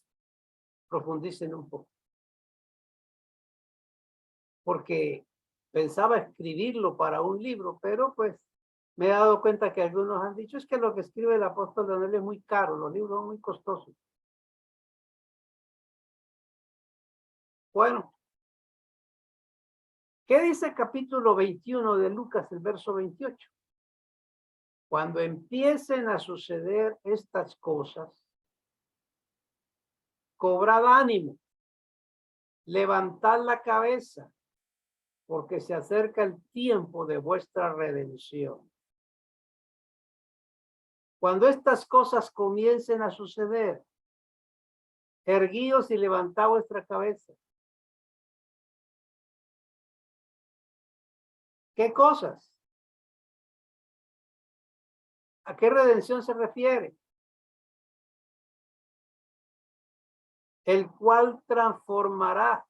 profundicen un poco. Porque pensaba escribirlo para un libro, pero pues me he dado cuenta que algunos han dicho, es que lo que escribe el apóstol Leonel es muy caro, los libros son muy costosos. Bueno, ¿qué dice el capítulo 21 de Lucas, el verso 28? Cuando empiecen a suceder estas cosas, cobrad ánimo, levantad la cabeza, porque se acerca el tiempo de vuestra redención. Cuando estas cosas comiencen a suceder, erguíos y levantad vuestra cabeza. ¿Qué cosas? ¿A qué redención se refiere? El cual transformará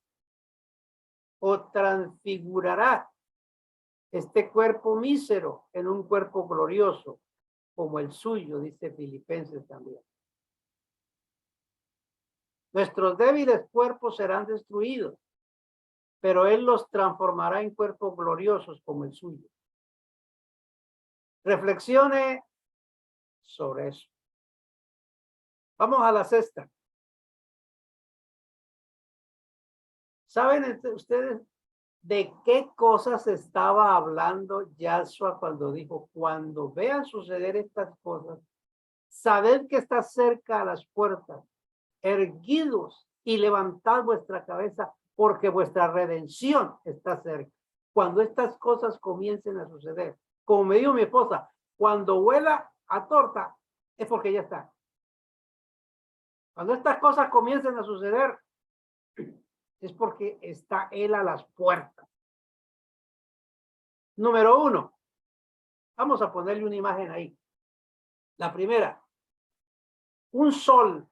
o transfigurará este cuerpo mísero en un cuerpo glorioso, como el suyo, dice Filipenses también. Nuestros débiles cuerpos serán destruidos, pero Él los transformará en cuerpos gloriosos como el suyo. Reflexione sobre eso. Vamos a la sexta. ¿Saben ustedes de qué cosas estaba hablando Yahshua cuando dijo, cuando vean suceder estas cosas, sabed que está cerca a las puertas, erguidos y levantad vuestra cabeza, porque vuestra redención está cerca? Cuando estas cosas comiencen a suceder, como me dijo mi esposa, cuando huela a torta, es porque ya está. Cuando estas cosas comiencen a suceder, es porque está Él a las puertas. Número 1. Vamos a ponerle una imagen ahí. La primera. Un sol,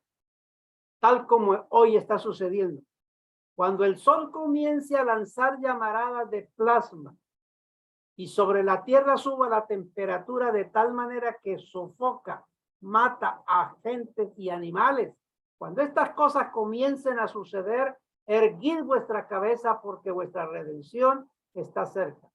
tal como hoy está sucediendo. Cuando el sol comience a lanzar llamaradas de plasma y sobre la tierra suba la temperatura de tal manera que sofoca, mata a gente y animales. Cuando estas cosas comiencen a suceder, erguid vuestra cabeza porque vuestra redención está cerca.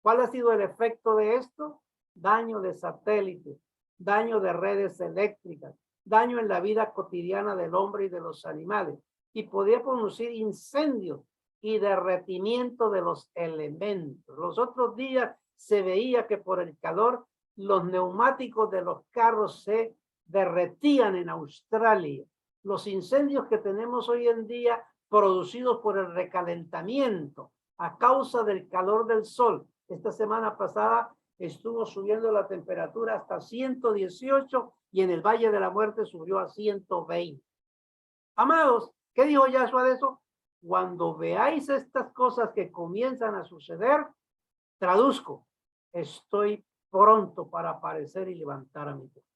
¿Cuál ha sido el efecto de esto? Daño de satélites, daño de redes eléctricas, daño en la vida cotidiana del hombre y de los animales, y podría producir incendios y derretimiento de los elementos. Los otros días se veía que por el calor los neumáticos de los carros se derretían en Australia. Los incendios que tenemos hoy en día producidos por el recalentamiento a causa del calor del sol. Esta semana pasada estuvo subiendo la temperatura hasta 118 y en el Valle de la Muerte subió a 120. Amados, ¿qué dijo Yahshua de eso? Cuando veáis estas cosas que comienzan a suceder, traduzco, estoy pronto para aparecer y levantar a mi pueblo.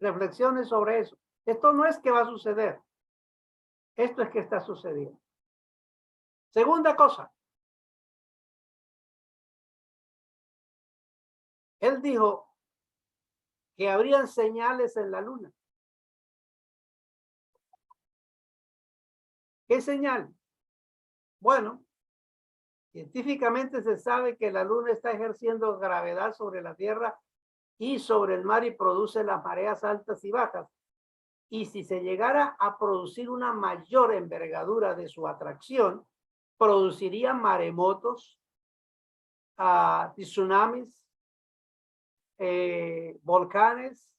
Reflexiones sobre eso. Esto no es que va a suceder. Esto es que está sucediendo. Segunda cosa. Él dijo que habrían señales en la luna. ¿Qué señal? Bueno, científicamente se sabe que la luna está ejerciendo gravedad sobre la Tierra y sobre el mar y produce las mareas altas y bajas. Y si se llegara a producir una mayor envergadura de su atracción, produciría maremotos, tsunamis, volcanes,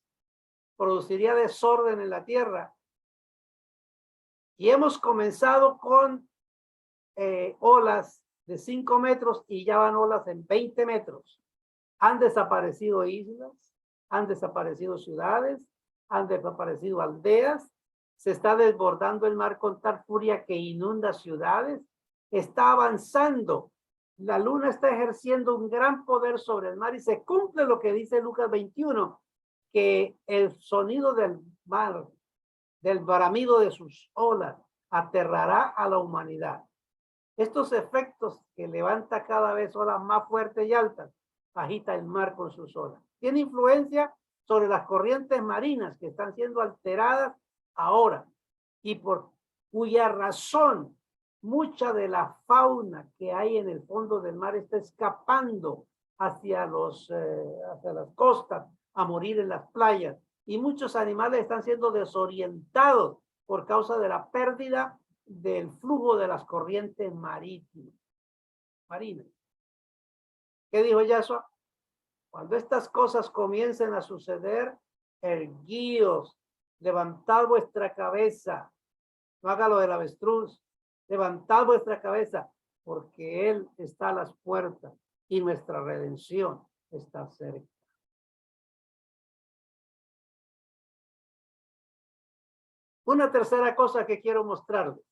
produciría desorden en la Tierra. Y hemos comenzado con olas de 5 metros y ya van olas en 20 metros. Han desaparecido islas, han desaparecido ciudades, han desaparecido aldeas, se está desbordando el mar con tal furia que inunda ciudades, está avanzando. La luna está ejerciendo un gran poder sobre el mar y se cumple lo que dice Lucas 21, que el sonido del mar, del bramido de sus olas, aterrará a la humanidad. Estos efectos que levanta cada vez olas más fuertes y altas, agita el mar con sus olas. Tiene influencia sobre las corrientes marinas que están siendo alteradas ahora y por cuya razón mucha de la fauna que hay en el fondo del mar está escapando hacia las costas a morir en las playas y muchos animales están siendo desorientados por causa de la pérdida del flujo de las corrientes marinas. ¿Qué dijo Yahshua? Cuando estas cosas comiencen a suceder, erguíos, levantad vuestra cabeza. No haga lo del avestruz. Levantad vuestra cabeza, porque Él está a las puertas y nuestra redención está cerca. Una tercera cosa que quiero mostrarles.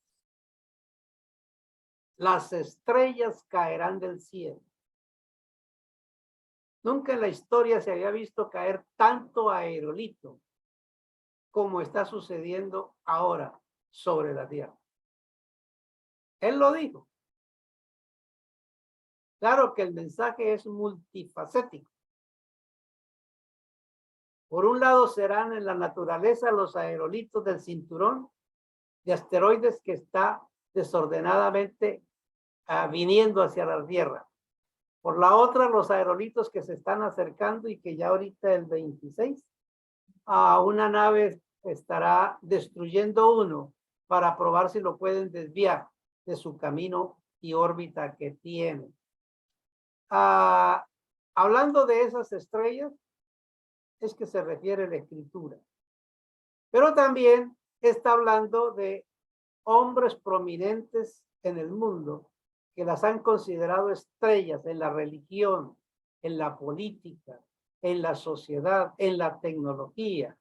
Las estrellas caerán del cielo. Nunca en la historia se había visto caer tanto aerolito como está sucediendo ahora sobre la tierra. Él lo dijo. Claro que el mensaje es multifacético. Por un lado serán en la naturaleza los aerolitos del cinturón de asteroides que está desordenadamente viniendo hacia la Tierra. Por la otra, los aerolitos que se están acercando y que ya ahorita el 26, a una nave estará destruyendo uno para probar si lo pueden desviar de su camino y órbita que tiene. Hablando de esas estrellas, es que se refiere la Escritura. Pero también está hablando de hombres prominentes en el mundo que las han considerado estrellas en la religión, en la política, en la sociedad, en la tecnología.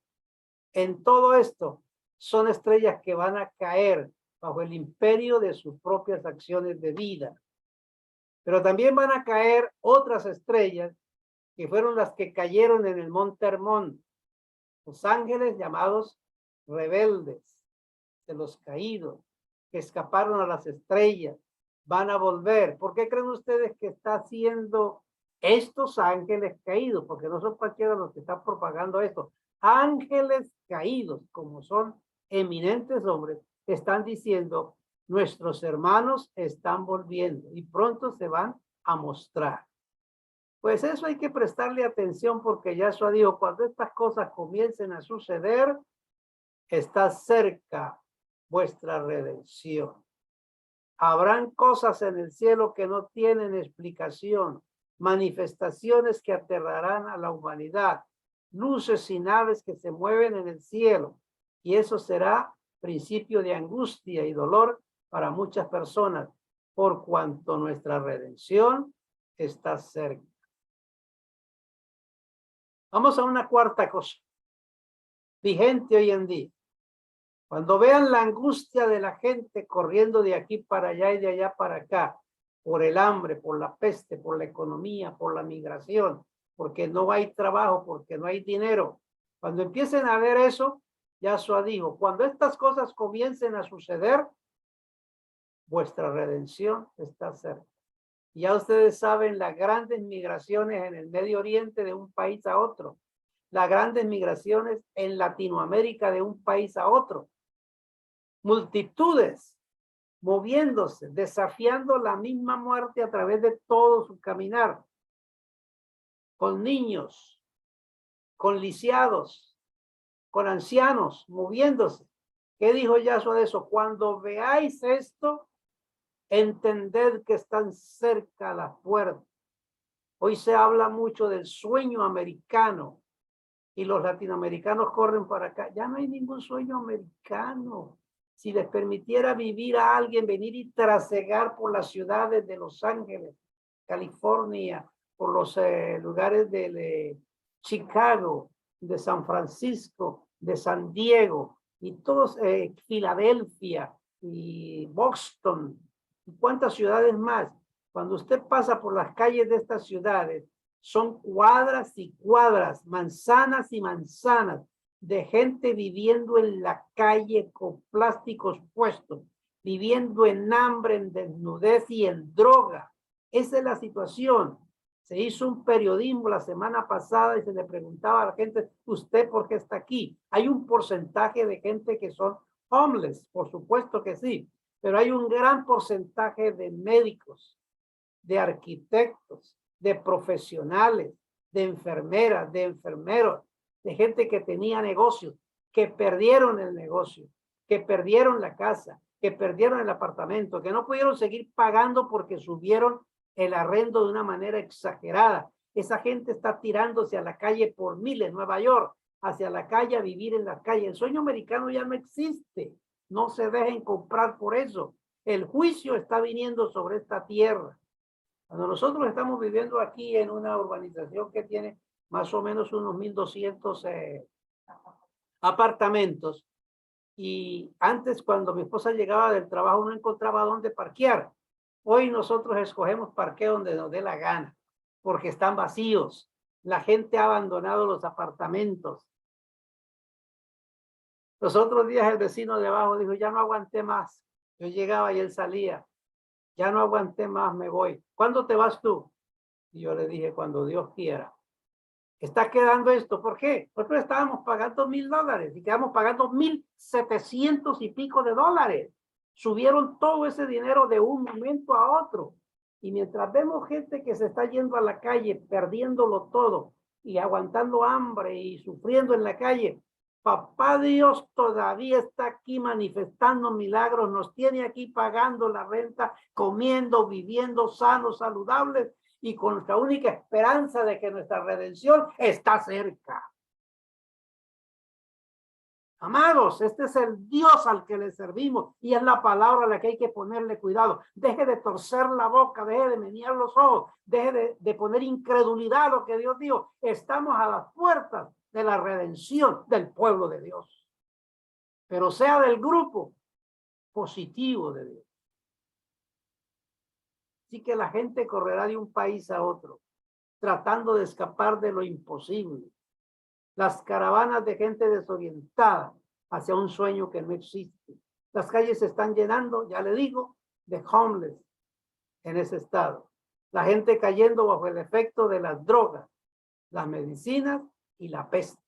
En todo esto son estrellas que van a caer bajo el imperio de sus propias acciones de vida. Pero también van a caer otras estrellas que fueron las que cayeron en el monte Hermón. Los ángeles llamados rebeldes, de los caídos, que escaparon a las estrellas, van a volver. ¿Por qué creen ustedes que está haciendo estos ángeles caídos? Porque no son cualquiera los que están propagando esto. Ángeles caídos, como son eminentes hombres, están diciendo, nuestros hermanos están volviendo y pronto se van a mostrar. Pues eso hay que prestarle atención porque Yahshua dijo, cuando estas cosas comiencen a suceder, está cerca vuestra redención. Habrán cosas en el cielo que no tienen explicación, manifestaciones que aterrarán a la humanidad, luces y naves que se mueven en el cielo, y eso será principio de angustia y dolor para muchas personas, por cuanto nuestra redención está cerca. Vamos a una cuarta cosa, vigente hoy en día. Cuando vean la angustia de la gente corriendo de aquí para allá y de allá para acá, por el hambre, por la peste, por la economía, por la migración, porque no hay trabajo, porque no hay dinero. Cuando empiecen a ver eso, Yahshua dijo, cuando estas cosas comiencen a suceder, vuestra redención está cerca. Ya ustedes saben las grandes migraciones en el Medio Oriente de un país a otro, las grandes migraciones en Latinoamérica de un país a otro. Multitudes moviéndose, desafiando la misma muerte a través de todo su caminar, con niños, con lisiados, con ancianos, moviéndose. ¿Qué dijo Yahshua de eso? Cuando veáis esto, entended que están cerca las puertas. Hoy se habla mucho del sueño americano y los latinoamericanos corren para acá. Ya no hay ningún sueño americano. Si les permitiera vivir a alguien, venir y trasegar por las ciudades de Los Ángeles, California, por los lugares de Chicago, de San Francisco, de San Diego, y todos, Filadelfia y Boston, y cuántas ciudades más. Cuando usted pasa por las calles de estas ciudades, son cuadras y cuadras, manzanas y manzanas de gente viviendo en la calle con plásticos puestos, viviendo en hambre, en desnudez y en droga. Esa es la situación. Se hizo un periodismo la semana pasada y se le preguntaba a la gente, ¿usted por qué está aquí? Hay un porcentaje de gente que son homeless, por supuesto que sí, pero hay un gran porcentaje de médicos, de arquitectos, de profesionales, de enfermeras, de enfermeros, de gente que tenía negocios, que perdieron el negocio, que perdieron la casa, que perdieron el apartamento, que no pudieron seguir pagando porque subieron el arrendo de una manera exagerada. Esa gente está tirándose a la calle por miles, Nueva York, hacia la calle a vivir en la calle. El sueño americano ya no existe. No se dejen comprar por eso. El juicio está viniendo sobre esta tierra. Cuando nosotros estamos viviendo aquí en una urbanización que tiene más o menos unos 1,200 apartamentos, y antes cuando mi esposa llegaba del trabajo no encontraba dónde parquear. Hoy nosotros escogemos parqueo donde nos dé la gana, porque están vacíos. La gente ha abandonado los apartamentos. Los otros días el vecino de abajo dijo, ya no aguanté más. Yo llegaba y él salía. Ya no aguanté más, me voy. ¿Cuándo te vas tú? Y yo le dije, cuando Dios quiera. Está quedando esto. ¿Por qué? Nosotros estábamos pagando $1,000 y quedamos pagando 1,700 y pico de dólares. Subieron todo ese dinero de un momento a otro. Y mientras vemos gente que se está yendo a la calle, perdiéndolo todo y aguantando hambre y sufriendo en la calle, Papá Dios todavía está aquí manifestando milagros, nos tiene aquí pagando la renta, comiendo, viviendo sanos, saludables y con nuestra única esperanza de que nuestra redención está cerca. Amados, este es el Dios al que le servimos y es la palabra a la que hay que ponerle cuidado. Deje de torcer la boca, deje de menear los ojos, deje de poner incredulidad a lo que Dios dijo. Estamos a las puertas de la redención del pueblo de Dios. Pero sea del grupo positivo de Dios. Así que la gente correrá de un país a otro, tratando de escapar de lo imposible. Las caravanas de gente desorientada hacia un sueño que no existe. Las calles se están llenando, ya le digo, de homeless en ese estado. La gente cayendo bajo el efecto de las drogas, las medicinas y la peste.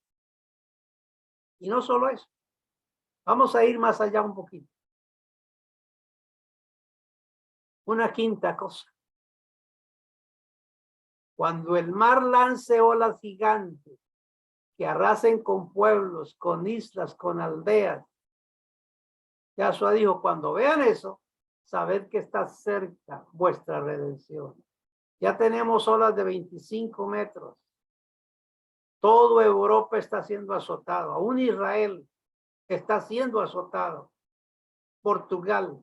Y no solo eso. Vamos a ir más allá un poquito. Una quinta cosa. Cuando el mar lance olas gigantes que arrasen con pueblos, con islas, con aldeas. Yahshua dijo, cuando vean eso, sabed que está cerca vuestra redención. Ya tenemos olas de 25 metros. Todo Europa está siendo azotado. Aún Israel está siendo azotado. Portugal,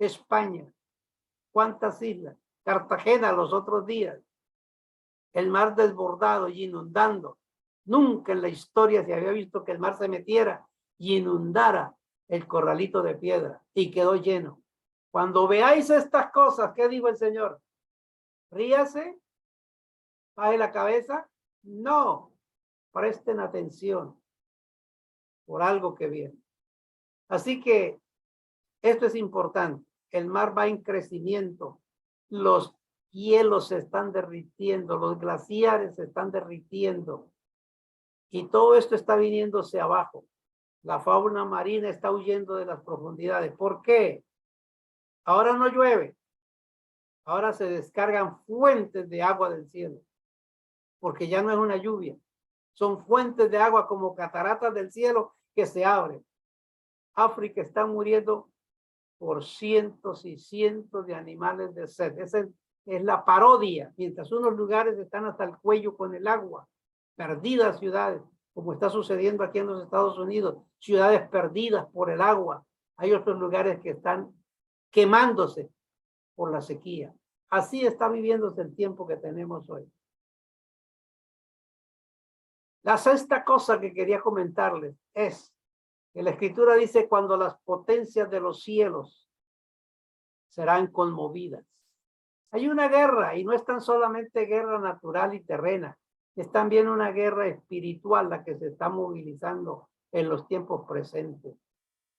España. ¿Cuántas islas? Cartagena los otros días. El mar desbordado y inundando. Nunca en la historia se había visto que el mar se metiera y inundara el corralito de piedra y quedó lleno. Cuando veáis estas cosas, ¿qué dijo el Señor? Ríase, baje la cabeza. No, presten atención por algo que viene. Así que esto es importante. El mar va en crecimiento. Los hielos se están derritiendo, los glaciares se están derritiendo. Y todo esto está viniéndose abajo. La fauna marina está huyendo de las profundidades. ¿Por qué? Ahora no llueve. Ahora se descargan fuentes de agua del cielo. Porque ya no es una lluvia. Son fuentes de agua como cataratas del cielo que se abren. África está muriendo por cientos y cientos de animales de sed. Esa es la parodia. Mientras unos lugares están hasta el cuello con el agua. Perdidas ciudades, como está sucediendo aquí en los Estados Unidos. Ciudades perdidas por el agua. Hay otros lugares que están quemándose por la sequía. Así está viviéndose el tiempo que tenemos hoy. La sexta cosa que quería comentarles es que la Escritura dice cuando las potencias de los cielos serán conmovidas. Hay una guerra y no es tan solamente guerra natural y terrena, es también una guerra espiritual la que se está movilizando en los tiempos presentes.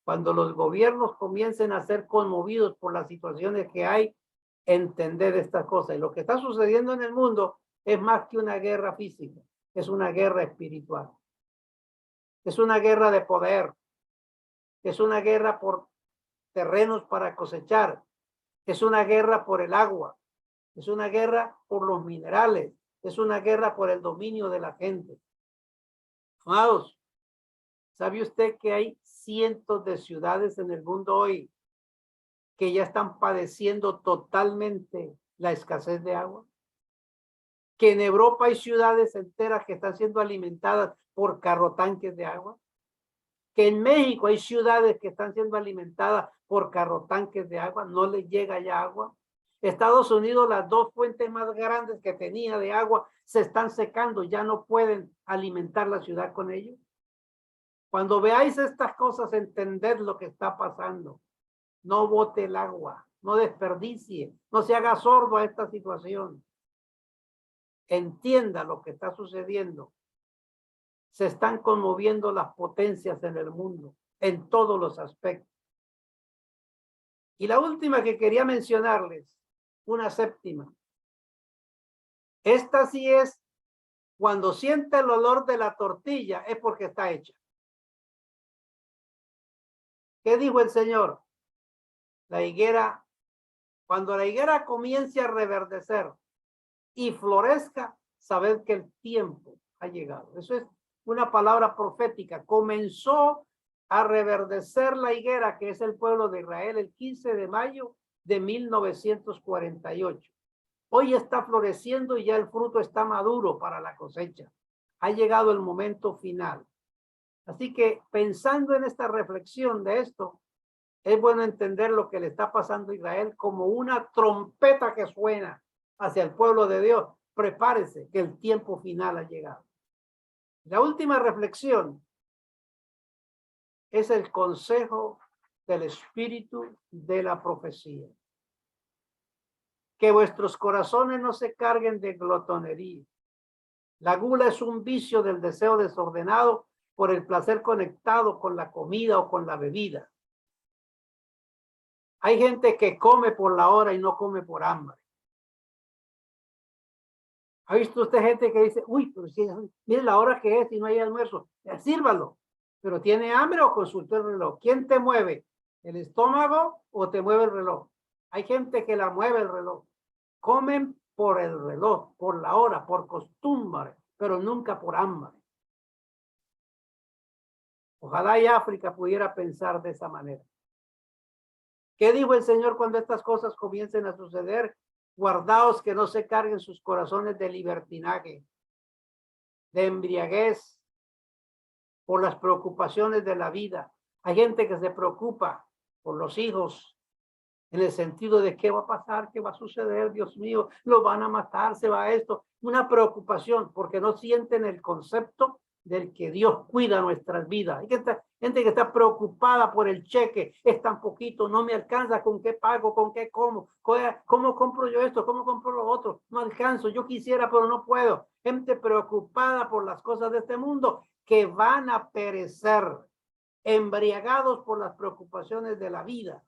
Cuando los gobiernos comiencen a ser conmovidos por las situaciones que hay, entender estas cosas. Y lo que está sucediendo en el mundo es más que una guerra física, es una guerra espiritual. Es una guerra de poder, es una guerra por terrenos para cosechar, es una guerra por el agua, es una guerra por los minerales, es una guerra por el dominio de la gente. Amados, ¿sabe usted que hay cientos de ciudades en el mundo hoy que ya están padeciendo totalmente la escasez de agua? que en Europa hay ciudades enteras que están siendo alimentadas por carrotanques de agua, que en México hay ciudades que están siendo alimentadas por carrotanques de agua, no les llega ya agua. Estados Unidos, las dos fuentes más grandes que tenía de agua se están secando, ya no pueden alimentar la ciudad con ello. Cuando veáis estas cosas, entended lo que está pasando. No bote el agua, no desperdicie, no se haga sordo a esta situación. Entienda lo que está sucediendo. Se están conmoviendo las potencias en el mundo, en todos los aspectos. Y la última que quería mencionarles, una séptima. Esta sí es, cuando siente el olor de la tortilla, es porque está hecha. ¿Qué dijo el Señor? La higuera, cuando la higuera comience a reverdecer y florezca, sabed que el tiempo ha llegado. Eso es una palabra profética. Comenzó a reverdecer la higuera, que es el pueblo de Israel, el 15 de mayo de 1948. Hoy está floreciendo y ya el fruto está maduro para la cosecha. Ha llegado el momento final. Así que pensando en esta reflexión de esto, es bueno entender lo que le está pasando a Israel como una trompeta que suena hacia el pueblo de Dios. Prepárese que el tiempo final ha llegado. La última reflexión es el consejo del espíritu de la profecía. Que vuestros corazones no se carguen de glotonería. La gula es un vicio del deseo desordenado por el placer conectado con la comida o con la bebida. Hay gente que come por la hora y no come por hambre. ¿Ha visto usted gente que dice, uy, pero si, mire la hora que es y no hay almuerzo? Sírvalo. ¿Pero tiene hambre o consultó el reloj? ¿Quién te mueve? ¿El estómago o te mueve el reloj? Hay gente que la mueve el reloj. Comen por el reloj, por la hora, por costumbre, pero nunca por hambre. Ojalá y África pudiera pensar de esa manera. ¿Qué dijo el Señor cuando estas cosas comiencen a suceder? Guardaos que no se carguen sus corazones de libertinaje, de embriaguez, por las preocupaciones de la vida. Hay gente que se preocupa por los hijos, en el sentido de qué va a pasar, qué va a suceder, Dios mío, lo van a matar, se va esto. Una preocupación porque no sienten el concepto del que Dios cuida nuestras vidas. Hay gente que está preocupada por el cheque, es tan poquito, no me alcanza, con qué pago, con qué como, cómo compro yo esto, cómo compro lo otro, no alcanzo, yo quisiera, pero no puedo. Gente preocupada por las cosas de este mundo que van a perecer, embriagados por las preocupaciones de la vida.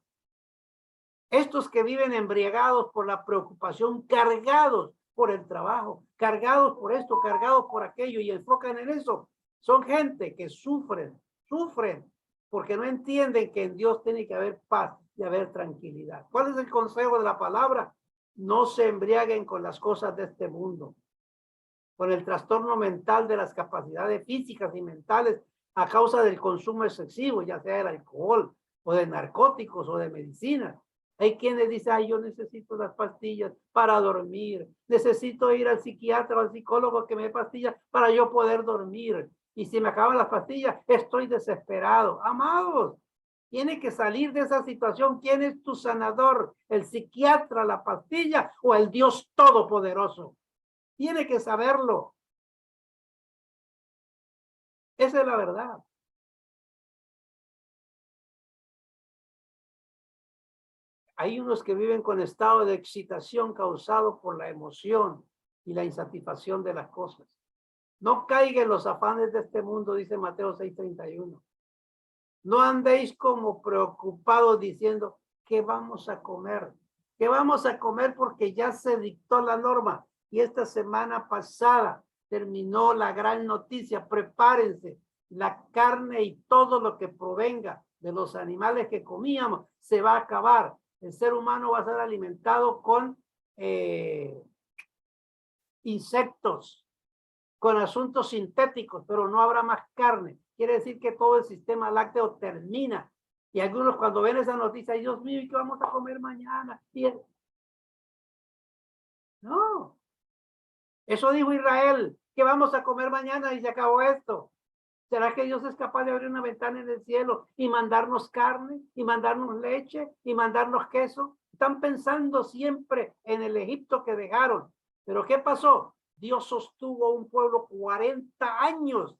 Estos que viven embriagados por la preocupación, cargados por el trabajo, cargados por esto, cargados por aquello y enfocan en eso, son gente que sufren porque no entienden que en Dios tiene que haber paz y haber tranquilidad. ¿Cuál es el consejo de la palabra? No se embriaguen con las cosas de este mundo, con el trastorno mental de las capacidades físicas y mentales a causa del consumo excesivo, ya sea del alcohol o de narcóticos o de medicinas. Hay quienes dicen, ay, yo necesito las pastillas para dormir, necesito ir al psiquiatra o al psicólogo que me dé pastillas para yo poder dormir. Y si me acaban las pastillas, estoy desesperado. Amados, tiene que salir de esa situación. ¿Quién es tu sanador? ¿El psiquiatra, la pastilla o el Dios Todopoderoso? Tiene que saberlo. Esa es la verdad. Hay unos que viven con estado de excitación causado por la emoción y la insatisfacción de las cosas. No caigan los afanes de este mundo, dice Mateo 6:31. No andéis como preocupados diciendo, ¿qué vamos a comer? ¿Qué vamos a comer? Porque ya se dictó la norma. Y esta semana pasada terminó la gran noticia. Prepárense. La carne y todo lo que provenga de los animales que comíamos se va a acabar. El ser humano va a ser alimentado con insectos, con asuntos sintéticos, pero no habrá más carne. Quiere decir que todo el sistema lácteo termina. Y algunos cuando ven esa noticia, Dios mío, ¿y qué vamos a comer mañana? No. Eso dijo Israel, que vamos a comer mañana y se acabó esto. ¿Será que Dios es capaz de abrir una ventana en el cielo y mandarnos carne, y mandarnos leche, y mandarnos queso? Están pensando siempre en el Egipto que dejaron. ¿Pero qué pasó? Dios sostuvo a un pueblo 40 años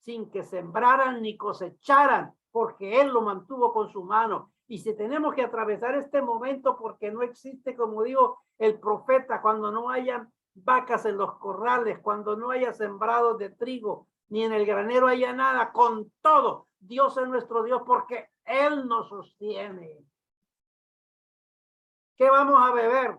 sin que sembraran ni cosecharan, porque Él lo mantuvo con su mano. Y si tenemos que atravesar este momento, porque no existe, como digo, el profeta, cuando no hayan vacas en los corrales, cuando no haya sembrados de trigo, ni en el granero haya nada, con todo, Dios es nuestro Dios, porque Él nos sostiene. ¿Qué vamos a beber?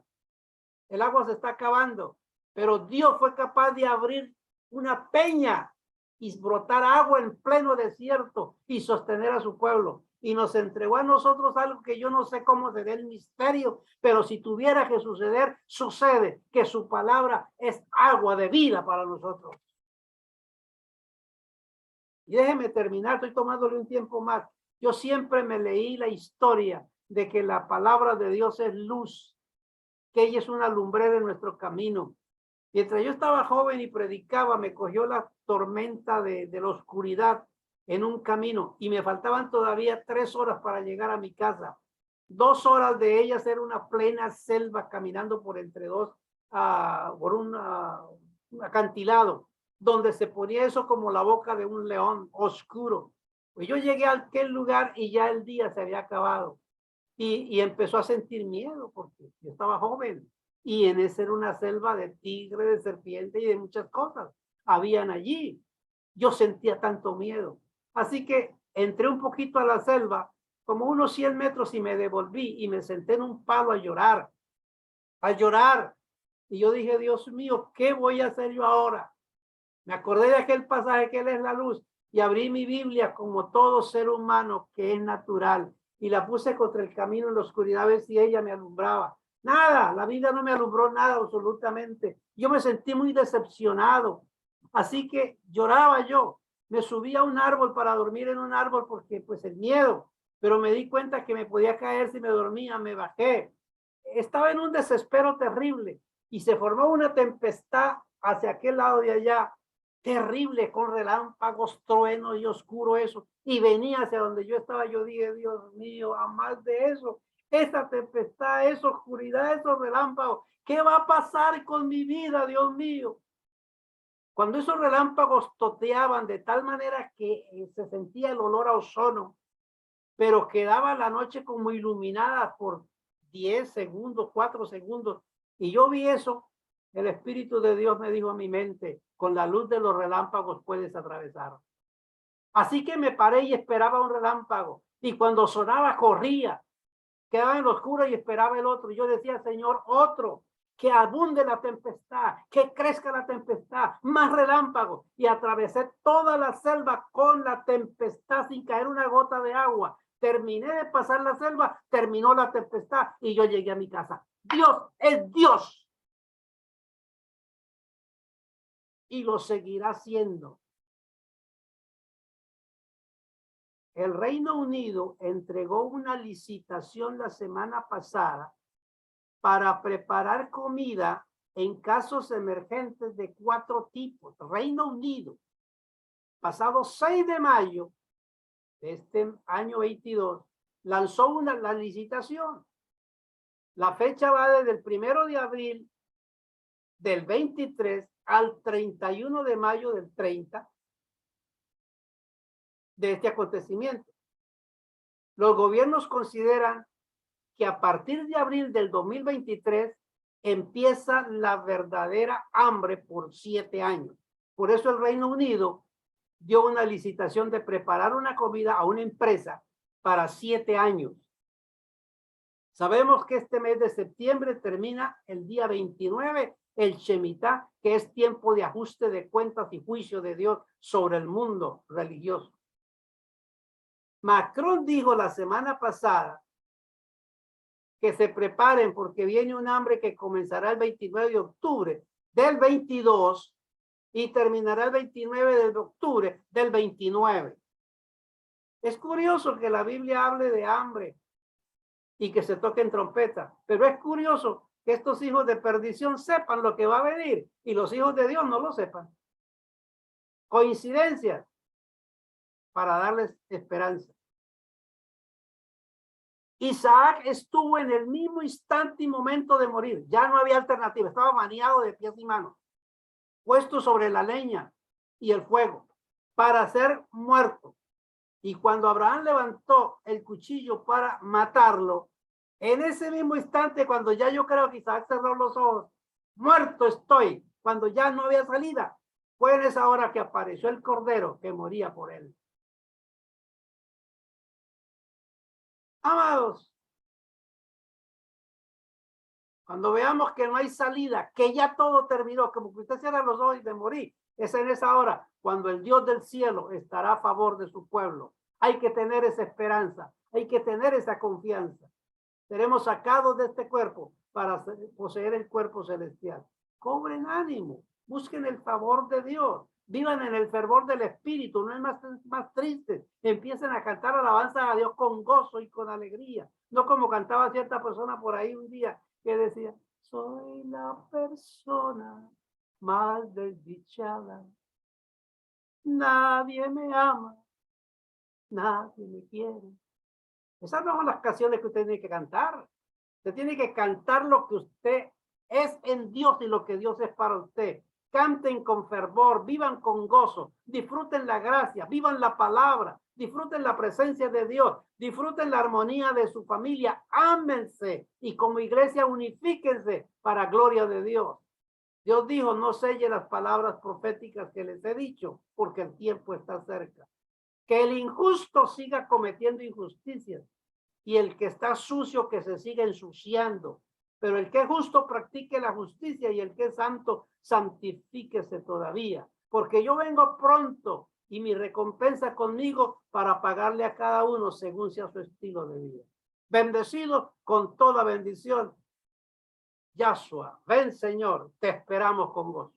El agua se está acabando, pero Dios fue capaz de abrir una peña y brotar agua en pleno desierto y sostener a su pueblo. Y nos entregó a nosotros algo que yo no sé cómo se dé el misterio, pero si tuviera que suceder, sucede, que su palabra es agua de vida para nosotros. Y déjeme terminar, estoy tomándole un tiempo más. Yo siempre me leí la historia de que la palabra de Dios es luz, que ella es una lumbrera en nuestro camino. Mientras yo estaba joven y predicaba, me cogió la tormenta de la oscuridad en un camino y me faltaban todavía 3 horas para llegar a mi casa. 2 horas de ellas era una plena selva caminando por entre dos, por un acantilado, donde se ponía eso como la boca de un león oscuro. Pues yo llegué a aquel lugar y ya el día se había acabado y empezó a sentir miedo porque yo estaba joven y en esa era una selva de tigre, de serpiente y de muchas cosas. Habían allí. Yo sentía tanto miedo. Así que entré un poquito a la selva, como unos 100 metros y me devolví y me senté en un palo a llorar, a llorar. Y yo dije, Dios mío, ¿qué voy a hacer yo ahora? Me acordé de aquel pasaje que Él es la luz y abrí mi Biblia como todo ser humano que es natural y la puse contra el camino en la oscuridad a ver si ella me alumbraba. Nada, la vida no me alumbró nada absolutamente. Yo me sentí muy decepcionado. Así que lloraba yo. Me subí a un árbol para dormir en un árbol porque pues el miedo, pero me di cuenta que me podía caer si me dormía, me bajé. Estaba en un desespero terrible y se formó una tempestad hacia aquel lado de allá terrible, con relámpagos, truenos y oscuro eso, y venía hacia donde yo estaba. Yo dije, Dios mío, a más de eso, esa tempestad, esa oscuridad, esos relámpagos, ¿qué va a pasar con mi vida, Dios mío? Cuando esos relámpagos toteaban de tal manera que se sentía el olor a ozono, pero quedaba la noche como iluminada por 10 segundos, 4 segundos, y yo vi eso. El Espíritu de Dios me dijo a mi mente, con la luz de los relámpagos puedes atravesar. Así que me paré y esperaba un relámpago. Y cuando sonaba, corría. Quedaba en lo oscuro y esperaba el otro. Yo decía, Señor, otro. Que abunde la tempestad, que crezca la tempestad, más relámpagos. Y atravesé toda la selva con la tempestad sin caer una gota de agua. Terminé de pasar la selva, terminó la tempestad y yo llegué a mi casa. Dios es Dios. Y lo seguirá siendo. El Reino Unido entregó una licitación la semana pasada para preparar comida en casos emergentes de 4 tipos. Reino Unido, pasado 6 de mayo de este año 22, lanzó la licitación. La fecha va desde el 1 de abril del 23 al 31 de mayo del 30 de este acontecimiento. Los gobiernos consideran que a partir de abril del 2023 empieza la verdadera hambre por 7 años. Por eso el Reino Unido dio una licitación de preparar una comida a una empresa para 7 años. Sabemos que este mes de septiembre termina el día 29, el Shemitah, que es tiempo de ajuste de cuentas y juicio de Dios sobre el mundo religioso. Macron dijo la semana pasada que se preparen porque viene un hambre que comenzará el 29 de octubre del 22 y terminará el 29 de octubre del 29. Es curioso que la Biblia hable de hambre y que se toquen trompetas, pero es curioso que estos hijos de perdición sepan lo que va a venir y los hijos de Dios no lo sepan. Coincidencias para darles esperanza. Isaac estuvo en el mismo instante y momento de morir. Ya no había alternativa. Estaba maniado de pies y manos, puesto sobre la leña y el fuego para ser muerto. Y cuando Abraham levantó el cuchillo para matarlo, en ese mismo instante, cuando ya yo creo que Isaac cerró los ojos, muerto estoy, cuando ya no había salida, fue en esa hora que apareció el cordero que moría por él. Amados, cuando veamos que no hay salida, que ya todo terminó, como que usted cierra los ojos y me morí, es en esa hora cuando el Dios del cielo estará a favor de su pueblo. Hay que tener esa esperanza, hay que tener esa confianza. Seremos sacados de este cuerpo para poseer el cuerpo celestial. Cobren ánimo, busquen el favor de Dios, vivan en el fervor del Espíritu, no es más triste. Empiecen a cantar alabanza a Dios con gozo y con alegría, no como cantaba cierta persona por ahí un día que decía, soy la persona más desdichada, nadie me ama, nadie me quiere. Esas no son las canciones que usted tiene que cantar. Usted tiene que cantar lo que usted es en Dios y lo que Dios es para usted. Canten con fervor, vivan con gozo, disfruten la gracia, vivan la palabra, disfruten la presencia de Dios, disfruten la armonía de su familia, ámense y como iglesia unifíquense para gloria de Dios. Dios dijo, no selle las palabras proféticas que les he dicho, porque el tiempo está cerca. Que el injusto siga cometiendo injusticias y el que está sucio que se siga ensuciando. Pero el que es justo practique la justicia y el que es santo santifíquese todavía. Porque yo vengo pronto y mi recompensa conmigo para pagarle a cada uno según sea su estilo de vida. Bendecido con toda bendición. Yahshua, ven Señor, te esperamos con gozo.